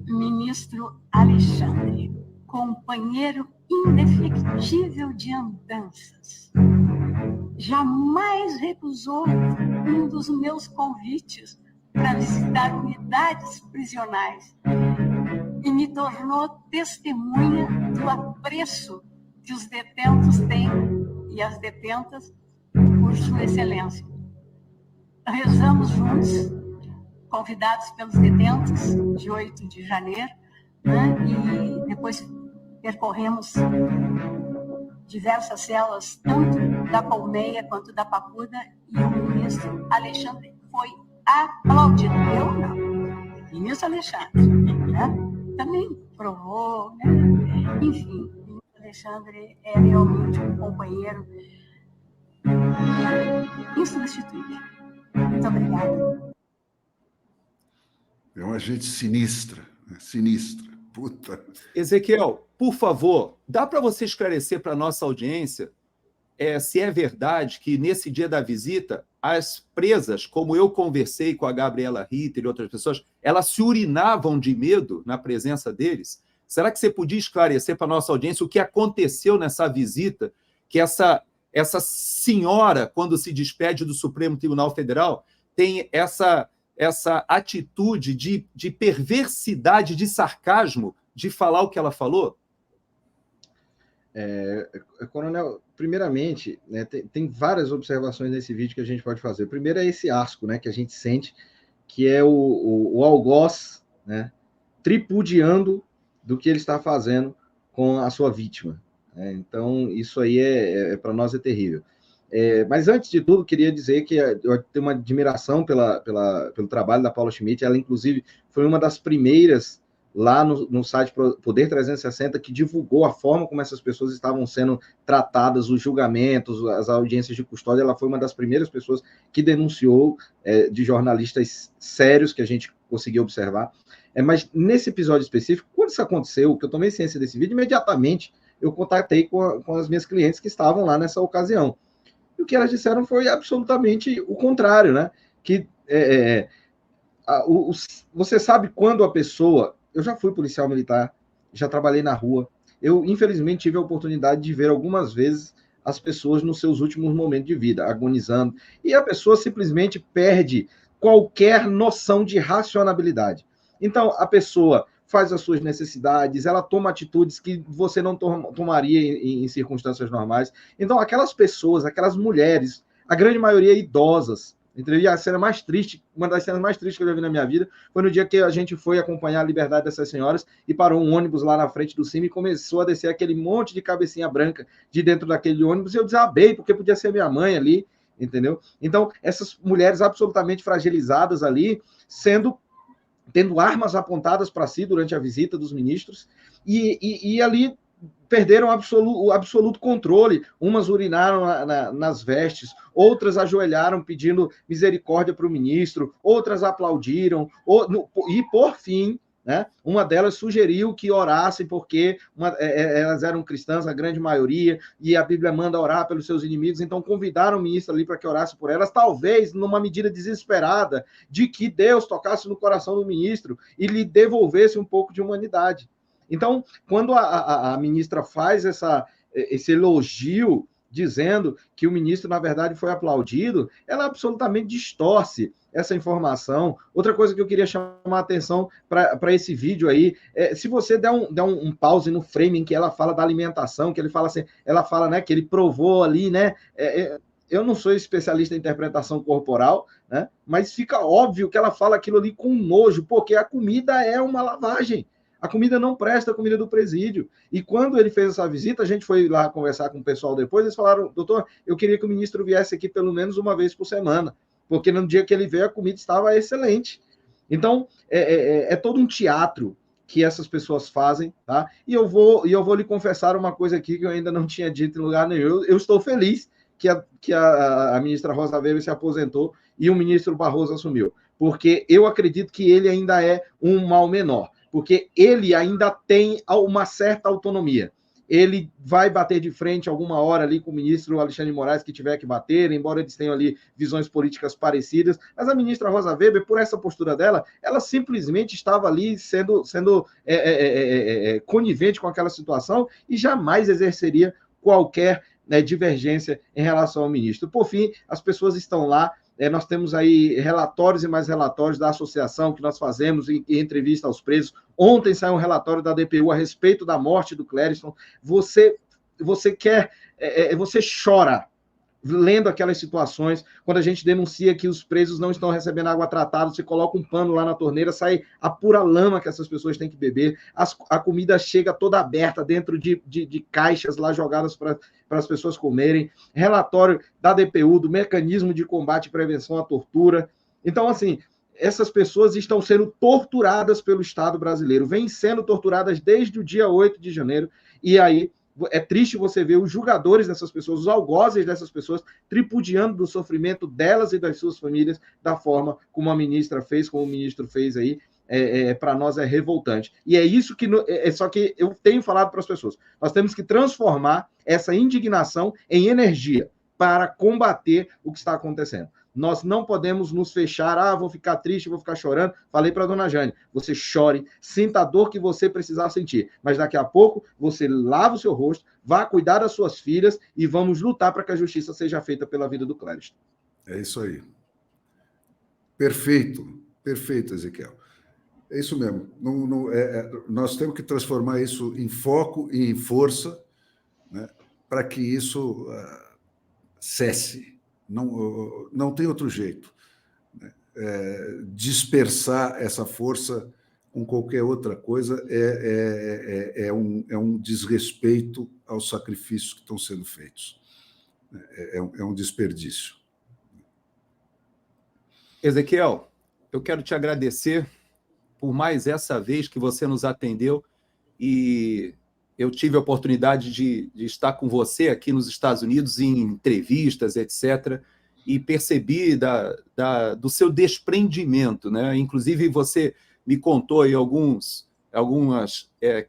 [SPEAKER 7] Ministro Alexandre, companheiro indefectível de andanças, jamais recusou um dos meus convites para visitar unidades prisionais e me tornou testemunha do apreço que os detentos têm e as detentas por Sua Excelência. Rezamos juntos, convidados pelos detentos de 8 de janeiro, né? E depois percorremos diversas celas, tanto da Colmeia quanto da Papuda, e o ministro Alexandre foi aplaudido. Eu não. O ministro Alexandre, né? Também provou, né? Enfim, o ministro Alexandre é realmente um companheiro insubstituível. Muito obrigada.
[SPEAKER 2] É uma gente sinistra, né? Sinistra. Puta.
[SPEAKER 1] Ezequiel, por favor, dá para você esclarecer para a nossa audiência se é verdade que nesse dia da visita as presas, como eu conversei com a Gabriela Ritter e outras pessoas, elas se urinavam de medo na presença deles? Será que você podia esclarecer para a nossa audiência o que aconteceu nessa visita, que essa senhora, quando se despede do Supremo Tribunal Federal, tem essa atitude de perversidade, de sarcasmo, de falar o que ela falou?
[SPEAKER 5] Coronel, primeiramente, né, tem várias observações nesse vídeo que a gente pode fazer. Primeiro é esse asco, né, que a gente sente, que é o algoz, né, tripudiando do que ele está fazendo com a sua vítima. Né? Então, isso aí para nós é terrível. Mas, antes de tudo, queria dizer que eu tenho uma admiração pelo trabalho da Paula Schmidt. Ela, inclusive, foi uma das primeiras lá no site Poder 360 que divulgou a forma como essas pessoas estavam sendo tratadas, os julgamentos, as audiências de custódia. Ela foi uma das primeiras pessoas que denunciou de jornalistas sérios que a gente conseguiu observar. Mas, nesse episódio específico, quando isso aconteceu, que eu tomei ciência desse vídeo, imediatamente eu contatei com as minhas clientes que estavam lá nessa ocasião. E o que elas disseram foi absolutamente o contrário, né? Que você sabe quando a pessoa... Eu já fui policial militar, já trabalhei na rua. Eu, infelizmente, tive a oportunidade de ver algumas vezes as pessoas nos seus últimos momentos de vida, agonizando. E a pessoa simplesmente perde qualquer noção de racionalidade. Então, a pessoa faz as suas necessidades, ela toma atitudes que você não tomaria em circunstâncias normais. Então, aquelas pessoas, aquelas mulheres, a grande maioria idosas, e a cena mais triste, uma das cenas mais tristes que eu já vi na minha vida, foi no dia que a gente foi acompanhar a liberdade dessas senhoras e parou um ônibus lá na frente do CIMI e começou a descer aquele monte de cabecinha branca de dentro daquele ônibus, e eu desabei, porque podia ser minha mãe ali, entendeu? Então, essas mulheres absolutamente fragilizadas ali, tendo armas apontadas para si durante a visita dos ministros, e ali perderam o absoluto controle. Umas urinaram nas vestes, outras ajoelharam pedindo misericórdia para o ministro, outras aplaudiram, e, por fim, né, uma delas sugeriu que orassem, porque elas eram cristãs, a grande maioria, e a Bíblia manda orar pelos seus inimigos, então convidaram o ministro ali para que orasse por elas, talvez numa medida desesperada de que Deus tocasse no coração do ministro e lhe devolvesse um pouco de humanidade. Então, quando a ministra faz esse elogio, dizendo que o ministro, na verdade, foi aplaudido, ela absolutamente distorce essa informação. Outra coisa que eu queria chamar a atenção para esse vídeo aí, se você der um pause no framing que ela fala da alimentação, que ele fala assim, ela fala, né, que ele provou ali, né, eu não sou especialista em interpretação corporal, né, mas fica óbvio que ela fala aquilo ali com nojo, porque a comida é uma lavagem. A comida não presta, a comida do presídio. E quando ele fez essa visita, a gente foi lá conversar com o pessoal depois, eles falaram, doutor, eu queria que o ministro viesse aqui pelo menos uma vez por semana, porque no dia que ele veio, a comida estava excelente. Então, é todo um teatro que essas pessoas fazem, tá? E eu vou lhe confessar uma coisa aqui que eu ainda não tinha dito em lugar nenhum. Eu estou feliz que a ministra Rosa Weber se aposentou e o ministro Barroso assumiu, porque eu acredito que ele ainda é um mal menor, porque ele ainda tem uma certa autonomia. Ele vai bater de frente alguma hora ali com o ministro Alexandre de Moraes, que tiver que bater, embora eles tenham ali visões políticas parecidas, mas a ministra Rosa Weber, por essa postura dela, ela simplesmente estava ali sendo conivente com aquela situação e jamais exerceria qualquer, né, divergência em relação ao ministro. Por fim, as pessoas estão lá. Nós temos aí relatórios e mais relatórios da associação que nós fazemos em entrevista aos presos. Ontem saiu um relatório da DPU a respeito da morte do Clériston. Você chora lendo aquelas situações, quando a gente denuncia que os presos não estão recebendo água tratada, você coloca um pano lá na torneira, sai a pura lama que essas pessoas têm que beber, a comida chega toda aberta dentro de caixas lá jogadas para as pessoas comerem, relatório da DPU, do Mecanismo de Combate e Prevenção à Tortura. Então, assim, essas pessoas estão sendo torturadas pelo Estado brasileiro, vêm sendo torturadas desde o dia 8 de janeiro, e aí é triste você ver os julgadores dessas pessoas, os algozes dessas pessoas, tripudiando do sofrimento delas e das suas famílias, da forma como a ministra fez, como o ministro fez aí. Para nós é revoltante. E é isso que... só que eu tenho falado para as pessoas, nós temos que transformar essa indignação em energia para combater o que está acontecendo. Nós não podemos nos fechar, vou ficar triste, vou ficar chorando. Falei para a dona Jane, você chore, sinta a dor que você precisar sentir, mas daqui a pouco você lava o seu rosto, vá cuidar das suas filhas e vamos lutar para que a justiça seja feita pela vida do Clériston.
[SPEAKER 2] É isso aí. Perfeito, perfeito, Ezequiel. É isso mesmo. Nós temos que transformar isso em foco e em força, né, para que isso cesse. Não tem outro jeito. Dispersar essa força com qualquer outra coisa é um desrespeito aos sacrifícios que estão sendo feitos. É um desperdício.
[SPEAKER 1] Ezequiel, eu quero te agradecer por mais essa vez que você nos atendeu, e eu tive a oportunidade de estar com você aqui nos Estados Unidos em entrevistas, etc., e percebi do seu desprendimento, né? Inclusive, você me contou aí algumas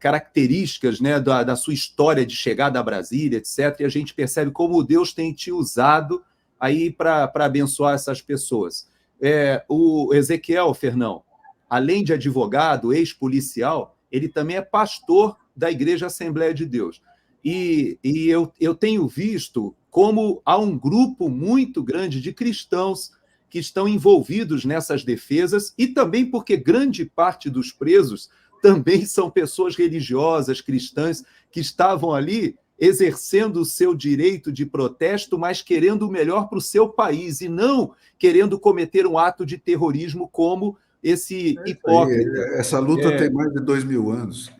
[SPEAKER 1] características, né, da sua história de chegada a Brasília, etc., e a gente percebe como Deus tem te usado aí para abençoar essas pessoas. O Ezequiel, Fernão, além de advogado, ex-policial, ele também é pastor da Igreja Assembleia de Deus. E eu tenho visto como há um grupo muito grande de cristãos que estão envolvidos nessas defesas, e também porque grande parte dos presos também são pessoas religiosas, cristãs, que estavam ali exercendo o seu direito de protesto, mas querendo o melhor para o seu país, e não querendo cometer um ato de terrorismo como esse hipócrita.
[SPEAKER 2] Essa luta tem mais de 2000 anos.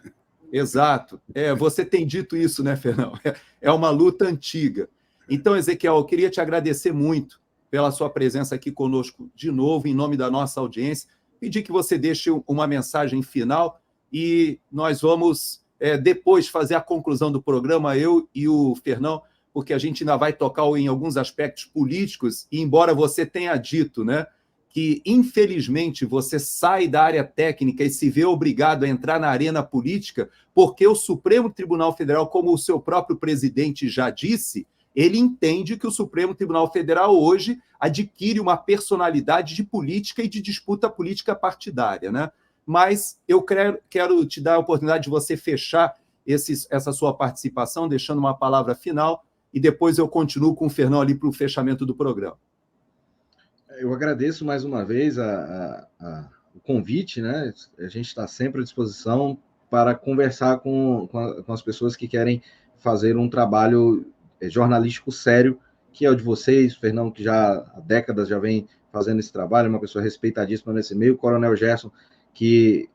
[SPEAKER 1] Exato. Você tem dito isso, né, Fernão? É uma luta antiga. Então, Ezequiel, eu queria te agradecer muito pela sua presença aqui conosco de novo, em nome da nossa audiência. Pedir que você deixe uma mensagem final e nós vamos depois fazer a conclusão do programa, eu e o Fernão, porque a gente ainda vai tocar em alguns aspectos políticos, e embora você tenha dito, né, que, infelizmente, você sai da área técnica e se vê obrigado a entrar na arena política, porque o Supremo Tribunal Federal, como o seu próprio presidente já disse, ele entende que o Supremo Tribunal Federal hoje adquire uma personalidade de política e de disputa política partidária, né? Mas eu quero te dar a oportunidade de você fechar essa sua participação, deixando uma palavra final, e depois eu continuo com o Fernão ali para o fechamento do programa.
[SPEAKER 5] Eu agradeço mais uma vez o convite, né? A gente está sempre à disposição para conversar com as pessoas que querem fazer um trabalho jornalístico sério, que é o de vocês, Fernão, que já há décadas já vem fazendo esse trabalho, uma pessoa respeitadíssima nesse meio, o Coronel Gerson, que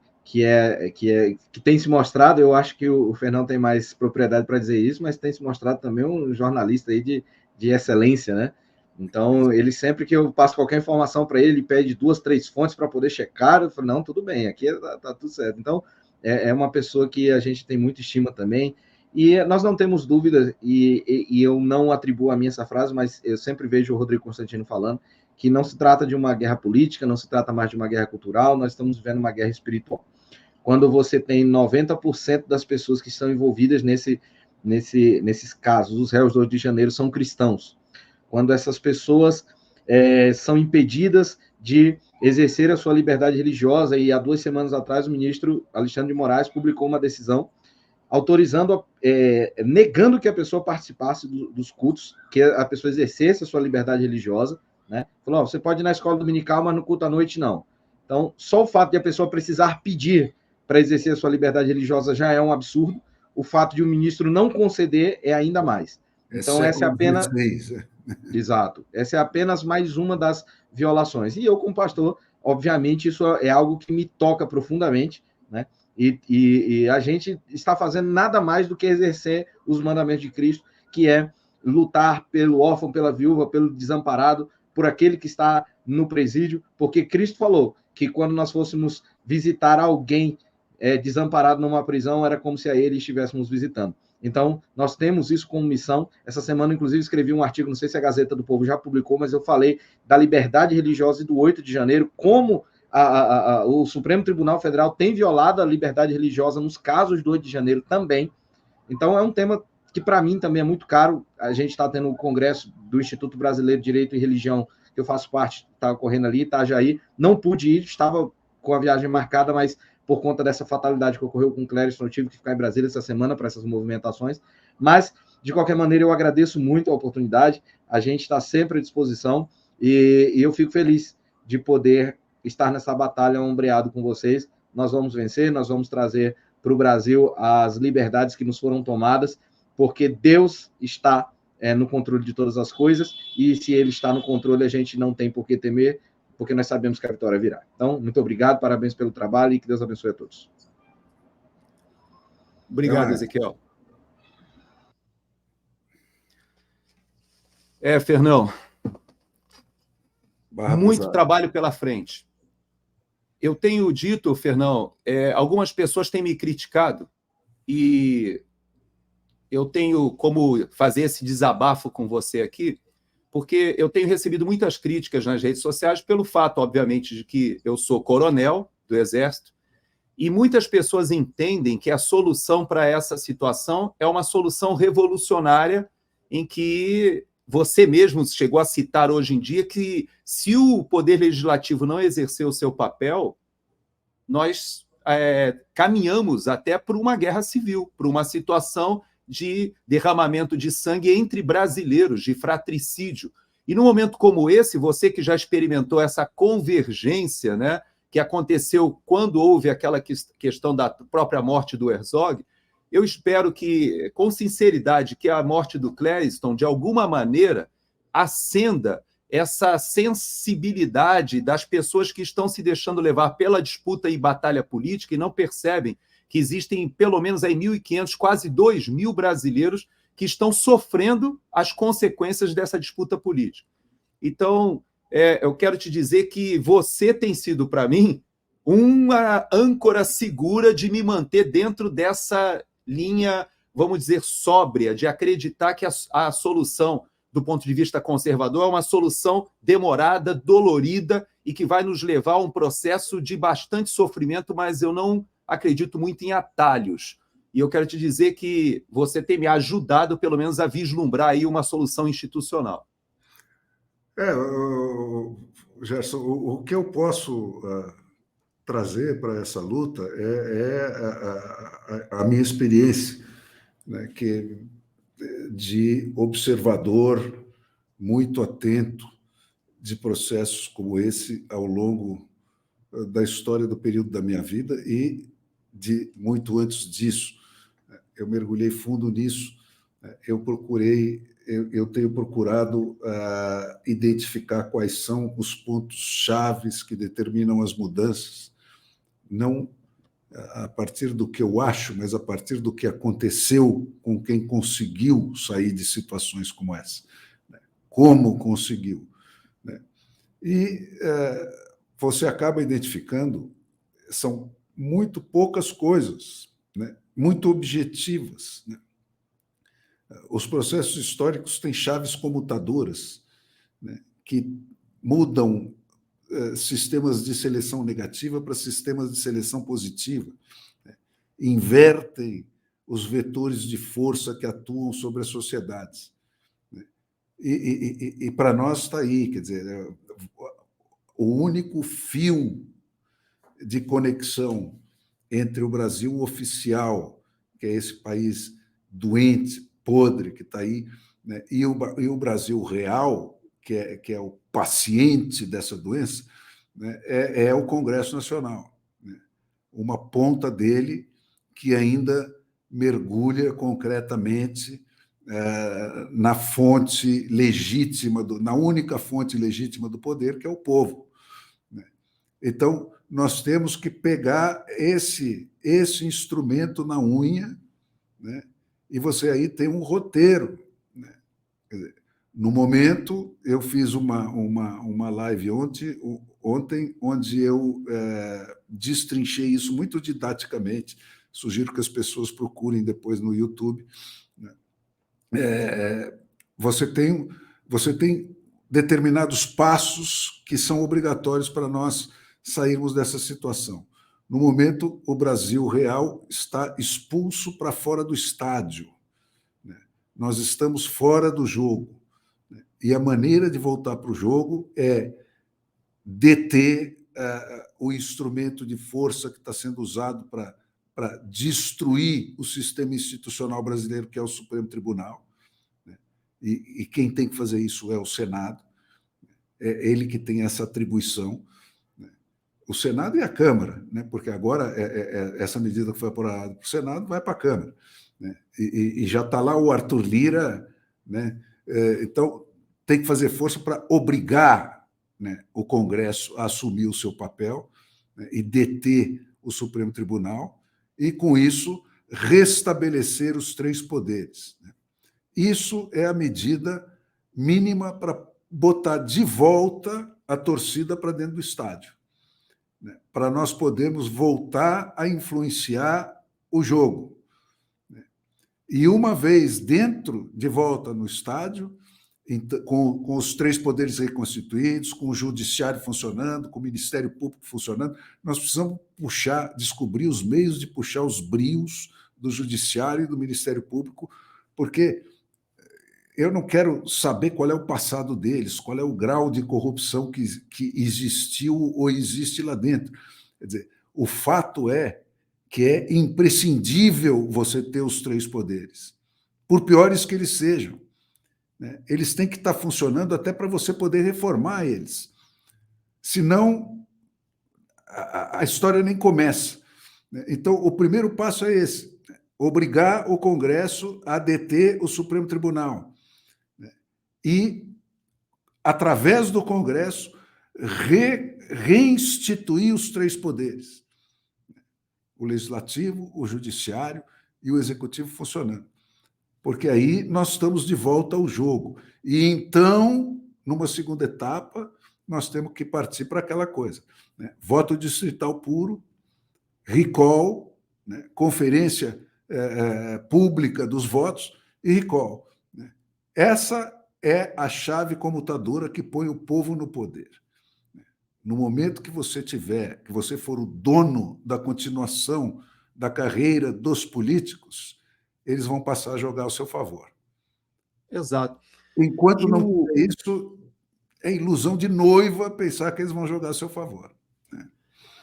[SPEAKER 5] tem se mostrado, eu acho que o Fernão tem mais propriedade para dizer isso, mas tem se mostrado também um jornalista aí de excelência, né? Então, ele sempre que eu passo qualquer informação para ele pede 2, 3 fontes para poder checar, eu falo, não, tudo bem, aqui tá tudo certo. Então, é uma pessoa que a gente tem muita estima também, e nós não temos dúvida, e eu não atribuo a mim essa frase, mas eu sempre vejo o Rodrigo Constantino falando, que não se trata de uma guerra política, não se trata mais de uma guerra cultural, nós estamos vivendo uma guerra espiritual. Quando você tem 90% das pessoas que estão envolvidas nesses casos, os réus do 8 de janeiro são cristãos, quando essas pessoas são impedidas de exercer a sua liberdade religiosa, e há 2 semanas atrás o ministro Alexandre de Moraes publicou uma decisão autorizando, negando que a pessoa participasse dos cultos, que a pessoa exercesse a sua liberdade religiosa, né? Falou, você pode ir na escola dominical, mas no culto à noite não. Então, só o fato de a pessoa precisar pedir para exercer a sua liberdade religiosa já é um absurdo, o fato de o ministro não conceder é ainda mais. Então, essa é apenas... Exato. Essa é apenas mais uma das violações. E eu, como pastor, obviamente, isso é algo que me toca profundamente, né? E a gente está fazendo nada mais do que exercer os mandamentos de Cristo, que é lutar pelo órfão, pela viúva, pelo desamparado, por aquele que está no presídio, porque Cristo falou que quando nós fôssemos visitar alguém desamparado numa prisão, era como se a ele estivéssemos visitando. Então, nós temos isso como missão. Essa semana, inclusive, escrevi um artigo, não sei se a Gazeta do Povo já publicou, mas eu falei da liberdade religiosa e do 8 de janeiro, como o Supremo Tribunal Federal tem violado a liberdade religiosa nos casos do 8 de janeiro também. Então, é um tema que, para mim, também é muito caro. A gente está tendo o congresso do Instituto Brasileiro de Direito e Religião, que eu faço parte, está ocorrendo ali, Itajaí. Não pude ir, estava com a viagem marcada, mas por conta dessa fatalidade que ocorreu com o Clériston, eu tive que ficar em Brasília essa semana para essas movimentações. Mas, de qualquer maneira, eu agradeço muito a oportunidade. A gente está sempre à disposição e eu fico feliz de poder estar nessa batalha ombreado com vocês. Nós vamos vencer, nós vamos trazer para o Brasil as liberdades que nos foram tomadas, porque Deus está no controle de todas as coisas, e se Ele está no controle, a gente não tem por que temer, porque nós sabemos que a vitória virá. Então, muito obrigado, parabéns pelo trabalho e que Deus abençoe a todos.
[SPEAKER 1] Obrigado, Ezequiel. Fernão, muito trabalho pela frente. Eu tenho dito, Fernão, algumas pessoas têm me criticado, e eu tenho como fazer esse desabafo com você aqui, porque eu tenho recebido muitas críticas nas redes sociais pelo fato, obviamente, de que eu sou coronel do Exército, e muitas pessoas entendem que a solução para essa situação é uma solução revolucionária, em que você mesmo chegou a citar hoje em dia que, se o Poder Legislativo não exercer o seu papel, nós caminhamos até por uma guerra civil, por uma situação de derramamento de sangue entre brasileiros, de fratricídio. E num momento como esse, você que já experimentou essa convergência, né, que aconteceu quando houve aquela questão da própria morte do Herzog, eu espero que, com sinceridade, que a morte do Clériston, de alguma maneira, acenda essa sensibilidade das pessoas que estão se deixando levar pela disputa e batalha política e não percebem que existem pelo menos aí 1.500, quase 2.000 brasileiros que estão sofrendo as consequências dessa disputa política. Então, eu quero te dizer que você tem sido, para mim, uma âncora segura de me manter dentro dessa linha, vamos dizer, sóbria, de acreditar que a solução, do ponto de vista conservador, é uma solução demorada, dolorida e que vai nos levar a um processo de bastante sofrimento, mas eu não acredito muito em atalhos. E eu quero te dizer que você tem me ajudado, pelo menos, a vislumbrar aí uma solução institucional.
[SPEAKER 2] Gerson, o que eu posso trazer para essa luta é a minha experiência, né, de observador muito atento de processos como esse ao longo da história do período da minha vida e de muito antes disso. Eu mergulhei fundo nisso. Eu tenho procurado identificar quais são os pontos chaves que determinam as mudanças, não a partir do que eu acho, mas a partir do que aconteceu com quem conseguiu sair de situações como essa. Como conseguiu. E você acaba identificando, são muito poucas coisas, muito objetivas. Os processos históricos têm chaves comutadoras, que mudam sistemas de seleção negativa para sistemas de seleção positiva, invertem os vetores de força que atuam sobre as sociedades. E para nós está aí, quer dizer, o único fio de conexão entre o Brasil oficial, que é esse país doente, podre, que está aí, e o Brasil real, que é o paciente dessa doença, é o Congresso Nacional. Uma ponta dele que ainda mergulha concretamente na fonte legítima, na única fonte legítima do poder, que é o povo. Então, nós temos que pegar esse instrumento na unha, e você aí tem um roteiro. Quer dizer, no momento, eu fiz uma live ontem, onde eu destrinchei isso muito didaticamente. Sugiro que as pessoas procurem depois no YouTube. Você tem determinados passos que são obrigatórios para nós sairmos dessa situação. No momento, o Brasil real está expulso para fora do estádio. Nós estamos fora do jogo. E a maneira de voltar para o jogo é deter o instrumento de força que está sendo usado para destruir o sistema institucional brasileiro, que é o Supremo Tribunal. E quem tem que fazer isso é o Senado. É ele que tem essa atribuição. O Senado e a Câmara, porque agora essa medida que foi aprovada para o Senado vai para a Câmara. E já está lá o Arthur Lira. Então, tem que fazer força para obrigar o Congresso a assumir o seu papel e deter o Supremo Tribunal e, com isso, restabelecer os três poderes. Isso é a medida mínima para botar de volta a torcida para dentro do estádio, para nós podermos voltar a influenciar o jogo. E uma vez de volta no estádio, com os três poderes reconstituídos, com o judiciário funcionando, com o Ministério Público funcionando, nós precisamos descobrir os meios de puxar os brios do judiciário e do Ministério Público, porque eu não quero saber qual é o passado deles, qual é o grau de corrupção que existiu ou existe lá dentro. Quer dizer, o fato é que é imprescindível você ter os três poderes, por piores que eles sejam. Eles têm que estar funcionando até para você poder reformar eles. Senão, a história nem começa. Então, o primeiro passo é esse: obrigar o Congresso a deter o Supremo Tribunal. E, através do Congresso, reinstituir os três poderes: o Legislativo, o Judiciário e o Executivo funcionando. Porque aí nós estamos de volta ao jogo. E então, numa segunda etapa, nós temos que partir para aquela coisa. Voto distrital puro, recall, conferência pública dos votos e recall. Né? Essa é a chave comutadora que põe o povo no poder. No momento que você for o dono da continuação da carreira dos políticos, eles vão passar a jogar ao seu favor.
[SPEAKER 1] Exato.
[SPEAKER 2] Enquanto não é isso, é ilusão de noiva pensar que eles vão jogar a seu favor. Né?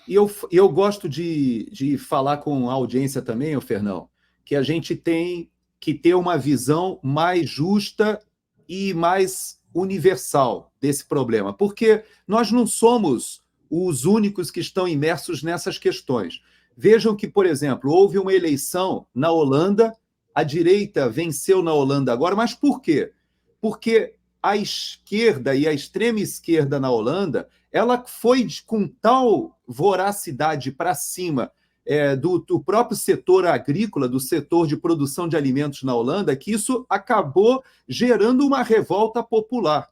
[SPEAKER 1] E eu gosto de falar com a audiência também, Fernão, que a gente tem que ter uma visão mais justa e mais universal desse problema, porque nós não somos os únicos que estão imersos nessas questões. Vejam que, por exemplo, houve uma eleição na Holanda, a direita venceu na Holanda agora, mas por quê? Porque a esquerda e a extrema esquerda na Holanda, ela foi com tal voracidade para cima do próprio setor agrícola, do setor de produção de alimentos na Holanda, que isso acabou gerando uma revolta popular.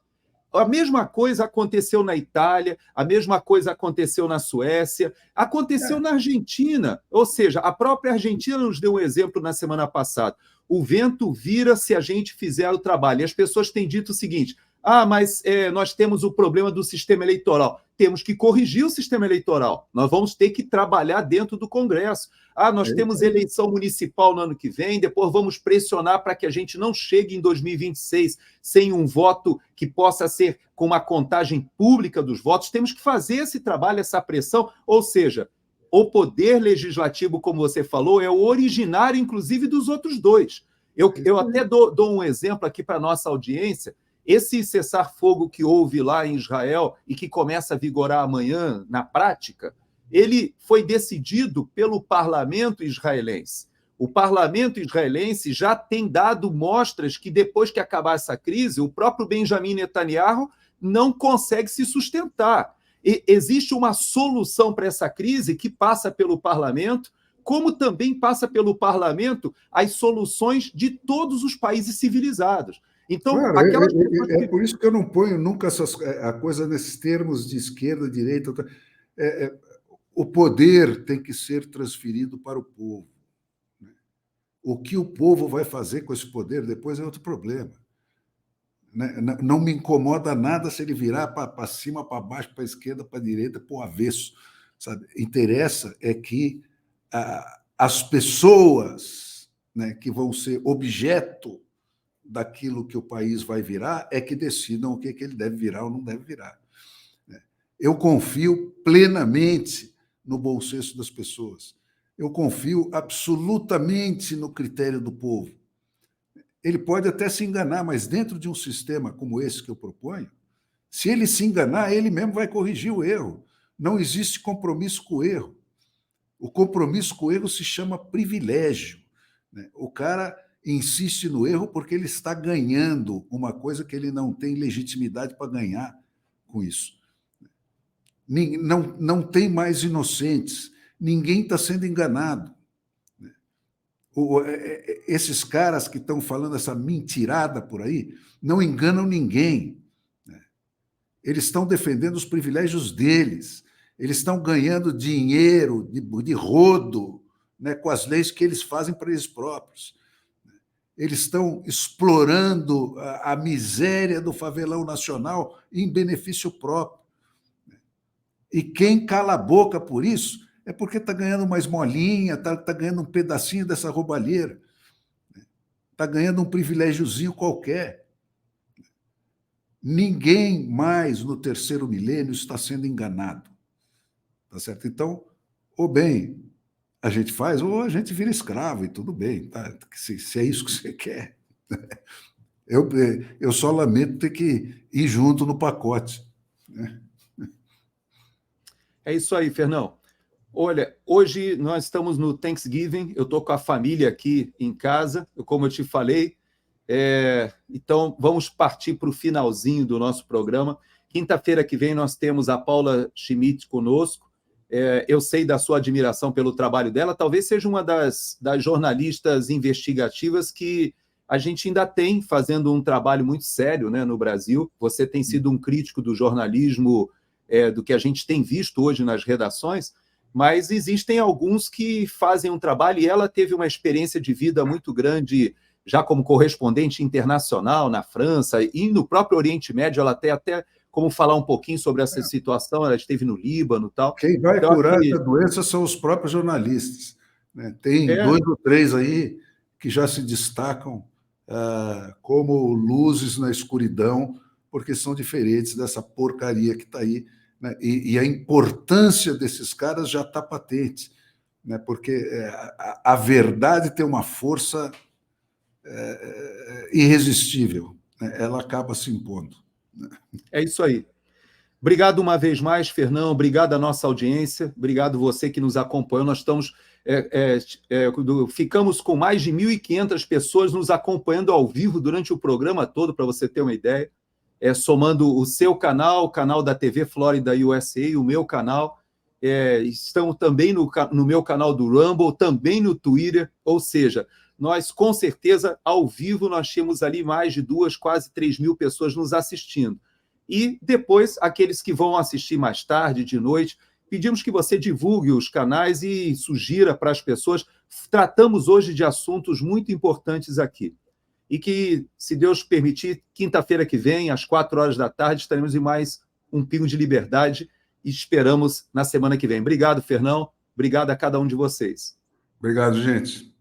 [SPEAKER 1] A mesma coisa aconteceu na Itália, a mesma coisa aconteceu na Suécia, aconteceu na Argentina. Ou seja, a própria Argentina nos deu um exemplo na semana passada. O vento vira se a gente fizer o trabalho. E as pessoas têm dito o seguinte: mas nós temos o problema do sistema eleitoral. Temos que corrigir o sistema eleitoral. Nós vamos ter que trabalhar dentro do Congresso. Nós temos eleição municipal no ano que vem, depois vamos pressionar para que a gente não chegue em 2026 sem um voto que possa ser com uma contagem pública dos votos. Temos que fazer esse trabalho, essa pressão. Ou seja, o poder legislativo, como você falou, é o originário, inclusive, dos outros dois. Eu até dou um exemplo aqui para a nossa audiência. Esse cessar-fogo que houve lá em Israel e que começa a vigorar amanhã, na prática, ele foi decidido pelo parlamento israelense. O parlamento israelense já tem dado mostras que, depois que acabar essa crise, o próprio Benjamin Netanyahu não consegue se sustentar. E existe uma solução para essa crise que passa pelo parlamento, como também passa pelo parlamento as soluções de todos os países civilizados. Então,
[SPEAKER 2] é por isso que eu não ponho nunca a coisa nesses termos de esquerda, direita. O poder tem que ser transferido para o povo. O que o povo vai fazer com esse poder depois é outro problema. Não me incomoda nada se ele virar para cima, para baixo, para a esquerda, para a direita, para o avesso. Sabe? Interessa é que as pessoas, né, que vão ser objeto daquilo que o país vai virar é que decidam o que ele deve virar ou não deve virar. Eu confio plenamente no bom senso das pessoas. Eu confio absolutamente no critério do povo. Ele pode até se enganar, mas dentro de um sistema como esse que eu proponho, se ele se enganar, ele mesmo vai corrigir o erro. Não existe compromisso com o erro. O compromisso com o erro se chama privilégio. O cara insiste no erro porque ele está ganhando uma coisa que ele não tem legitimidade para ganhar com isso. Não tem mais inocentes. Ninguém está sendo enganado. Esses caras que estão falando essa mentirada por aí não enganam ninguém. Eles estão defendendo os privilégios deles. Eles estão ganhando dinheiro de rodo, né, com as leis que eles fazem para eles próprios. Eles estão explorando a miséria do favelão nacional em benefício próprio. E quem cala a boca por isso é porque está ganhando uma esmolinha, está ganhando um pedacinho dessa roubalheira, está ganhando um privilégiozinho qualquer. Ninguém mais no terceiro milênio está sendo enganado. Tá certo? Então, ou bem a gente faz, ou a gente vira escravo, e tudo bem, tá? Se é isso que você quer. Eu só lamento ter que ir junto no pacote. Né?
[SPEAKER 1] É isso aí, Fernão. Olha, hoje nós estamos no Thanksgiving, eu estou com a família aqui em casa, como eu te falei, então vamos partir para o finalzinho do nosso programa. Quinta-feira que vem nós temos a Paula Schmidt conosco. Eu sei da sua admiração pelo trabalho dela, talvez seja uma das jornalistas investigativas que a gente ainda tem fazendo um trabalho muito sério, né, no Brasil. Você tem sido um crítico do jornalismo, do que a gente tem visto hoje nas redações. mas existem alguns que fazem um trabalho, e ela teve uma experiência de vida muito grande, já como correspondente internacional na França, e no próprio Oriente Médio, ela tem até como falar um pouquinho sobre essa situação, ela esteve no Líbano e tal.
[SPEAKER 2] Quem vai
[SPEAKER 1] Então,
[SPEAKER 2] curar
[SPEAKER 1] aqui,
[SPEAKER 2] essa doença são os próprios jornalistas, né? Tem 2 ou 3 aí que já se destacam como luzes na escuridão, porque são diferentes dessa porcaria que está aí, né? E a importância desses caras já está patente, né? Porque a verdade tem uma força irresistível, né? Ela acaba se impondo.
[SPEAKER 1] é isso aí. Obrigado uma vez mais, Fernão. Obrigado à nossa audiência. Obrigado você que nos acompanhou. Nós estamos ficamos com mais de 1.500 pessoas nos acompanhando ao vivo durante o programa todo, para você ter uma ideia. Somando o seu canal, o canal da TV Flórida USA, o meu canal. Estão também no meu canal do Rumble, também no Twitter. Ou seja, nós, com certeza, ao vivo, nós tínhamos ali mais de 2, quase 3.000 pessoas nos assistindo. E depois, aqueles que vão assistir mais tarde, de noite, pedimos que você divulgue os canais e sugira para as pessoas. Tratamos hoje de assuntos muito importantes aqui. E que, se Deus permitir, quinta-feira que vem, às 4 horas da tarde, estaremos em mais um Pingo de Liberdade e esperamos na semana que vem. Obrigado, Fernão. Obrigado a cada um de vocês.
[SPEAKER 2] Obrigado, gente.